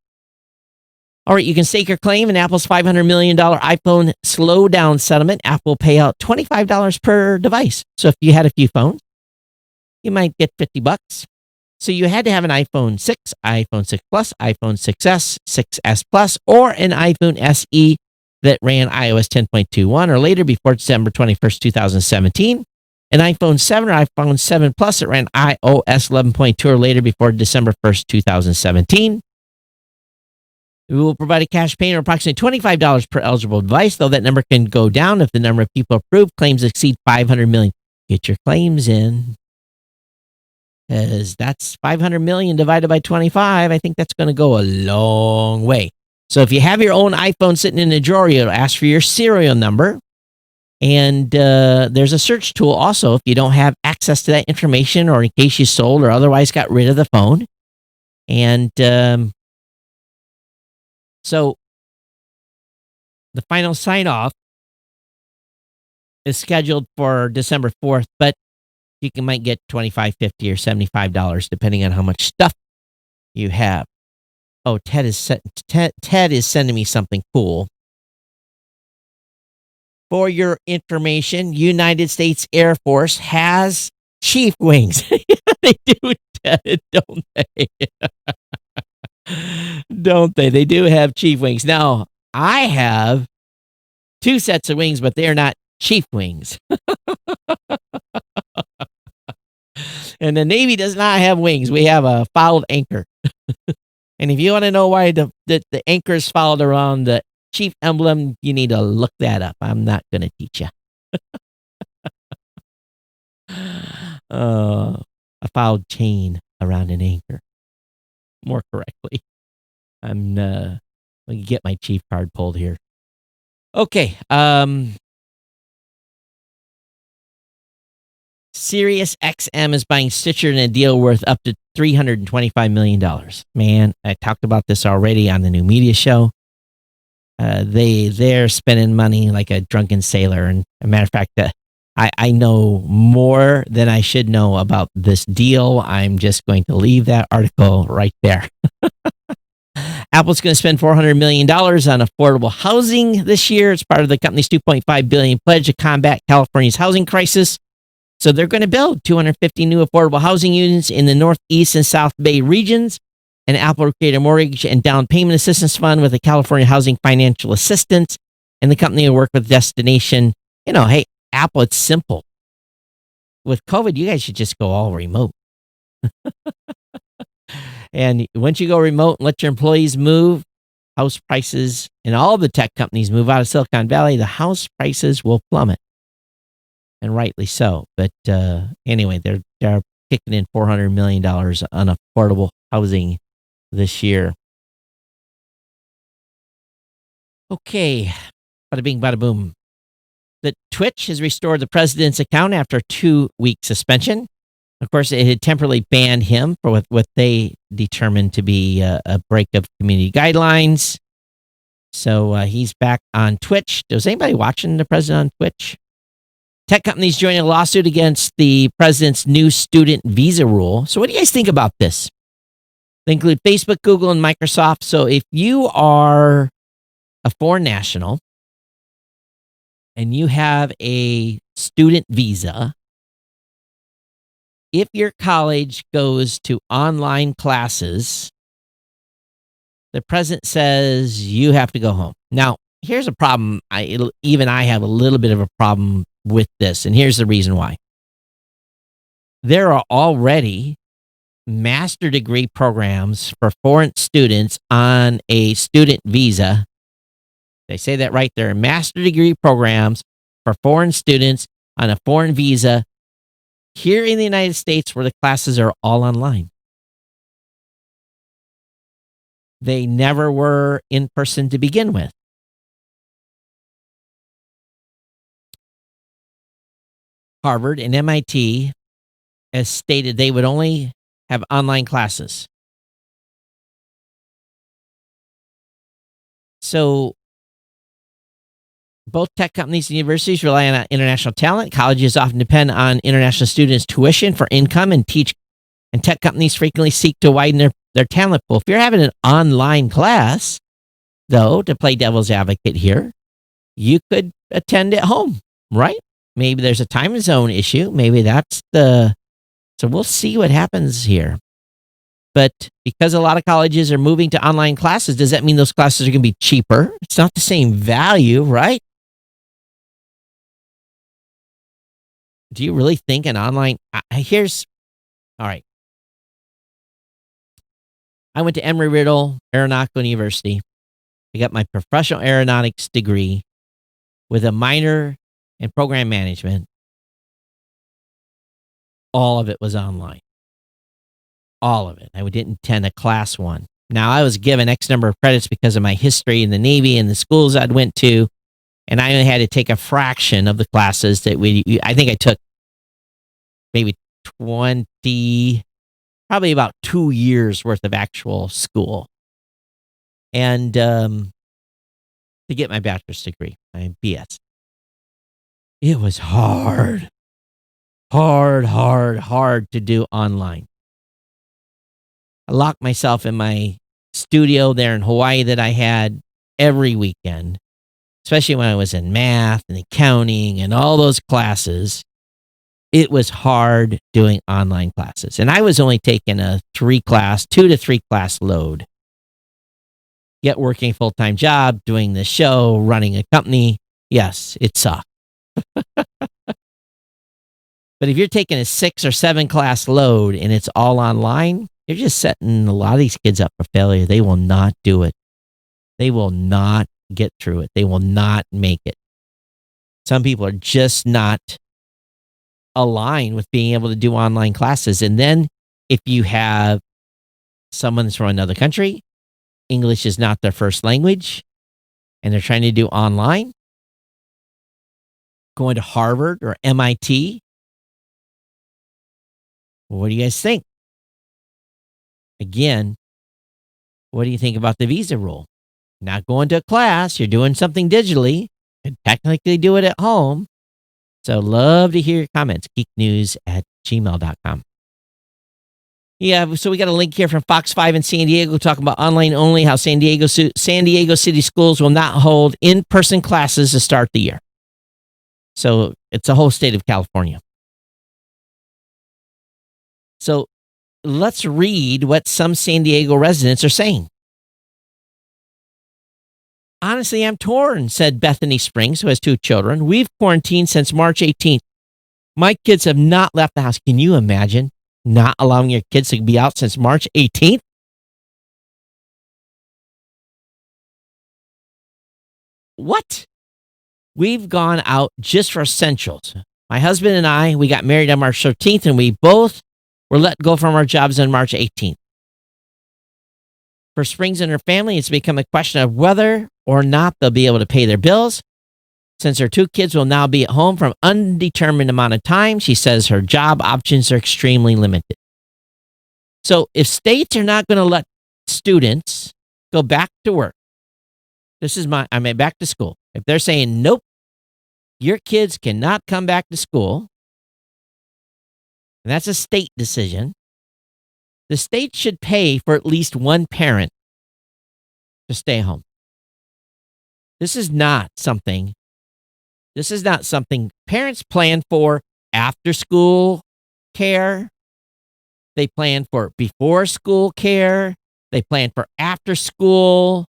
All right, you can stake your claim in Apple's $500 million iPhone slowdown settlement. Apple will pay out $25 per device. So if you had a few phones, you might get $50. So you had to have an iPhone 6, iPhone 6 Plus, iPhone 6S, 6S Plus, or an iPhone SE that ran iOS 10.21 or later before December 21st, 2017. An iPhone 7 or iPhone 7 Plus that ran iOS 11.2 or later before December 1st, 2017. We will provide a cash payment of approximately $25 per eligible device, though that number can go down if the number of people approved claims exceed 500 million. Get your claims in, because that's 500 million divided by 25. I think that's going to go a long way. So if you have your own iPhone sitting in a drawer, it'll ask for your serial number. And there's a search tool also if you don't have access to that information, or in case you sold or otherwise got rid of the phone. And so the final sign off is scheduled for December 4th, but might get $25, $50, or $75 depending on how much stuff you have. Oh, Ted is sending me something cool. For your information, United States Air Force has chief wings. They do, Ted, don't they? Don't they? They do have chief wings. Now, I have 2 sets of wings, but they're not chief wings. And the Navy does not have wings. We have a fouled anchor. And if you want to know why the anchor is fouled around the chief emblem, you need to look that up. I'm not going to teach you. A fouled chain around an anchor. More correctly. I'm going to get my chief card pulled here. Okay. Sirius XM is buying Stitcher in a deal worth up to $325 million. Man, I talked about this already on the new media show. They're spending money like a drunken sailor. And as a matter of fact, I know more than I should know about this deal. I'm just going to leave that article right there. Apple's going to spend $400 million on affordable housing this year. It's part of the company's $2.5 billion pledge to combat California's housing crisis. So they're going to build 250 new affordable housing units in the Northeast and South Bay regions. And Apple will create a mortgage and down payment assistance fund with the California Housing Financial Assistance. And the company will work with Destination. Hey, Apple, it's simple. With COVID, you guys should just go all remote. And once you go remote and let your employees move, house prices and all the tech companies move out of Silicon Valley, the house prices will plummet. And rightly so. But anyway, they're kicking in $400 million on affordable housing this year. Okay, bada bing, bada boom. The Twitch has restored the president's account after a 2-week suspension. Of course, it had temporarily banned him for what they determined to be a break of community guidelines. So he's back on Twitch. Was anybody watching the president on Twitch? Tech companies joining a lawsuit against the president's new student visa rule. So what do you guys think about this? They include Facebook, Google, and Microsoft. So if you are a foreign national and you have a student visa, if your college goes to online classes, the president says you have to go home. Now, here's a problem. I have a little bit of a problem with this, and here's the reason why. There are already master degree programs for foreign students on a student visa. They say that right there. Master degree programs for foreign students on a foreign visa here in the United States, where the classes are all online. They never were in person to begin with. Harvard and MIT has stated they would only have online classes. So both tech companies and universities rely on international talent. Colleges often depend on international students' tuition for income and tech companies frequently seek to widen their talent pool. If you're having an online class, though, to play devil's advocate here, you could attend at home, right? Maybe there's a time zone issue. Maybe that's so we'll see what happens here. But because a lot of colleges are moving to online classes, does that mean those classes are going to be cheaper? It's not the same value, right? Do you really think an online... all right. I went to Embry-Riddle Aeronautical University. I got my professional aeronautics degree with a minor in program management. all of it was online. All of it. I didn't attend a class one. Now, I was given X number of credits because of my history in the Navy and the schools I'd went to, and I only had to take a fraction of the classes that I think I took maybe 20, probably about 2 years worth of actual school. And to get my bachelor's degree, my BS. It was hard to do online. I locked myself in my studio there in Hawaii that I had every weekend, especially when I was in math and accounting and all those classes. It was hard doing online classes. And I was only taking a 2 to 3 class load. Yet working a full-time job, doing the show, running a company. Yes, it sucked. But if you're taking a 6 or 7 class load and it's all online, you're just setting a lot of these kids up for failure. They will not do it. They will not get through it. They will not make it. Some people are just not aligned with being able to do online classes. And then if you have someone that's from another country, English is not their first language, and they're trying to do online, going to Harvard or MIT, what do you guys think? Again, what do you think about the visa rule? Not going to a class, you're doing something digitally, and technically do it at home. So love to hear your comments. geeknews@gmail.com. Yeah, so we got a link here from Fox 5 in San Diego talking about online only, how San Diego City schools will not hold in-person classes to start the year. So it's the whole state of California. So let's read what some San Diego residents are saying. Honestly, I'm torn, said Bethany Springs, who has 2 children. We've quarantined since March 18th. My kids have not left the house. Can you imagine not allowing your kids to be out since March 18th? What? We've gone out just for essentials. My husband and I, we got married on March 13th, and we both were let go from our jobs on March 18th. For Springs and her family, it's become a question of whether or not they'll be able to pay their bills. Since her 2 kids will now be at home for an undetermined amount of time, she says her job options are extremely limited. So if states are not going to let students go back to work, back to school. If they're saying, nope, your kids cannot come back to school, and that's a state decision, the state should pay for at least one parent to stay home. This is not something parents plan for after school care. They plan for before school care. They plan for after school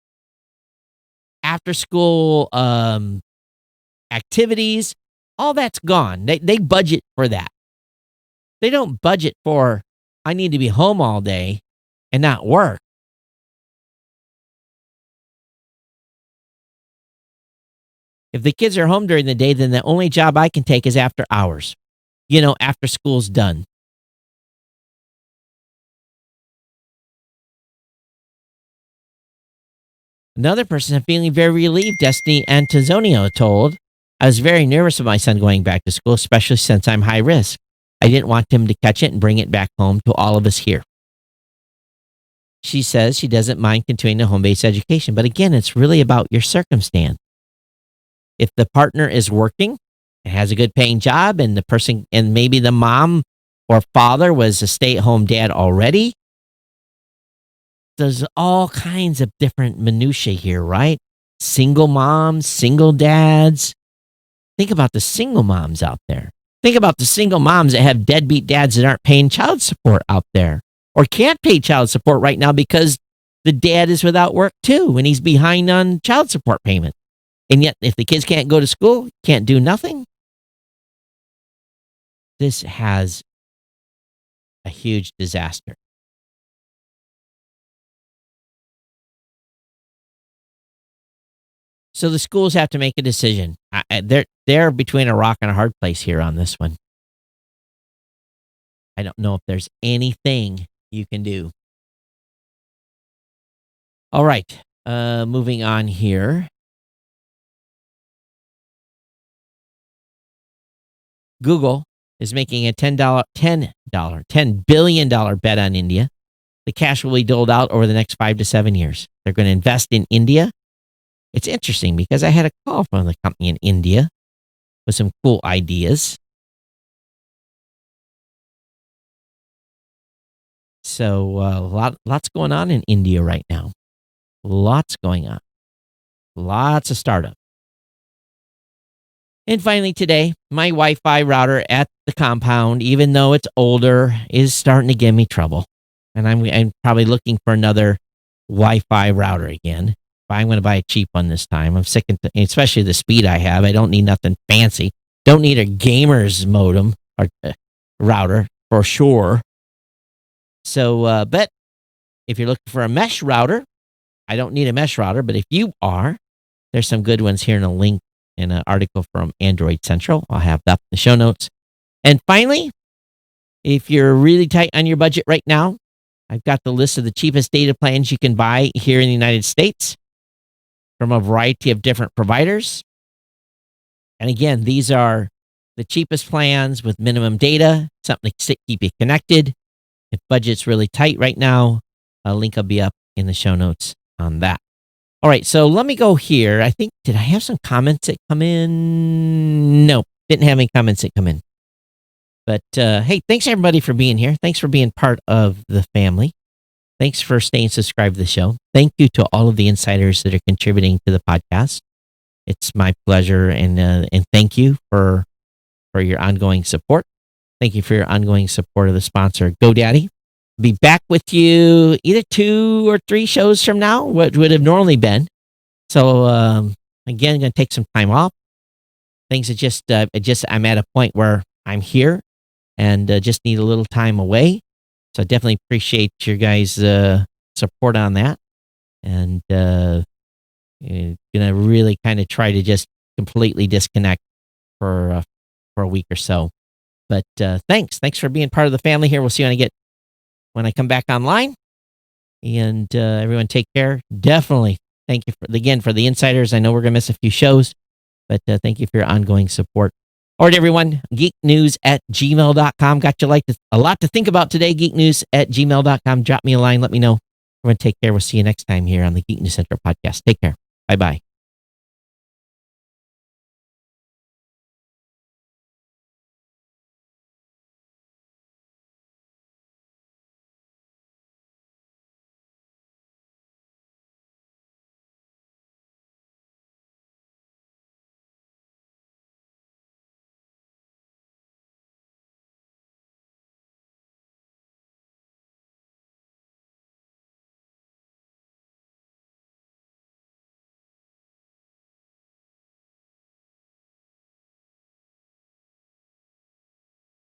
activities. All that's gone. They budget for that. They don't budget for, I need to be home all day and not work. If the kids are home during the day, then the only job I can take is after hours. After school's done. Another person is feeling very relieved, Destiny Antonio told. I was very nervous of my son going back to school, especially since I'm high risk. I didn't want him to catch it and bring it back home to all of us here. She says she doesn't mind continuing a home-based education, but again, it's really about your circumstance. If the partner is working and has a good paying job and maybe the mom or father was a stay-at-home dad already, there's all kinds of different minutiae here, right? Single moms, single dads. Think about the single moms out there. Think about the single moms that have deadbeat dads that aren't paying child support out there or can't pay child support right now because the dad is without work too and he's behind on child support payment. And yet, if the kids can't go to school, can't do nothing, this has a huge disaster. So the schools have to make a decision. They're between a rock and a hard place here on this one. I don't know if there's anything you can do. All right. Moving on here. Google is making a $10 billion bet on India. The cash will be doled out over the next 5 to 7 years. They're going to invest in India. It's interesting because I had a call from the company in India with some cool ideas. So lots going on in India right now. Lots going on. Lots of startups. And finally today, my Wi-Fi router at the compound, even though it's older, is starting to give me trouble. And I'm probably looking for another Wi-Fi router again. But I'm going to buy a cheap one this time. I'm sick of, especially the speed I have. I don't need nothing fancy. Don't need a gamer's modem or router for sure. So, but if you're looking for a mesh router, I don't need a mesh router. But if you are, there's some good ones here in a link in an article from Android Central. I'll have that in the show notes. And finally, if you're really tight on your budget right now, I've got the list of the cheapest data plans you can buy here in the United States from a variety of different providers. And again, these are the cheapest plans with minimum data, something to keep you connected. If budget's really tight right now, a link will be up in the show notes on that. All right, so let me go here. I think, did I have some comments that come in? No, didn't have any comments that come in. But hey, thanks everybody for being here. Thanks for being part of the family. Thanks for staying subscribed to the show. Thank you to all of the insiders that are contributing to the podcast. It's my pleasure, and thank you for your ongoing support. Thank you for your ongoing support of the sponsor, GoDaddy. Be back with you either 2 or 3 shows from now, what would have normally been. So again, going to take some time off. Things are just I'm at a point where I'm here and just need a little time away. So I definitely appreciate your guys' support on that, and gonna really kind of try to just completely disconnect for a week or so. But thanks for being part of the family here. We'll see you when I come back online. And everyone take care. Definitely thank you for the insiders. I know we're going to miss a few shows, but thank you for your ongoing support. All right, everyone, geeknews@gmail.com. Got you a lot to think about today, geeknews@gmail.com. Drop me a line. Let me know. Everyone take care. We'll see you next time here on the Geek News Central podcast. Take care. Bye-bye.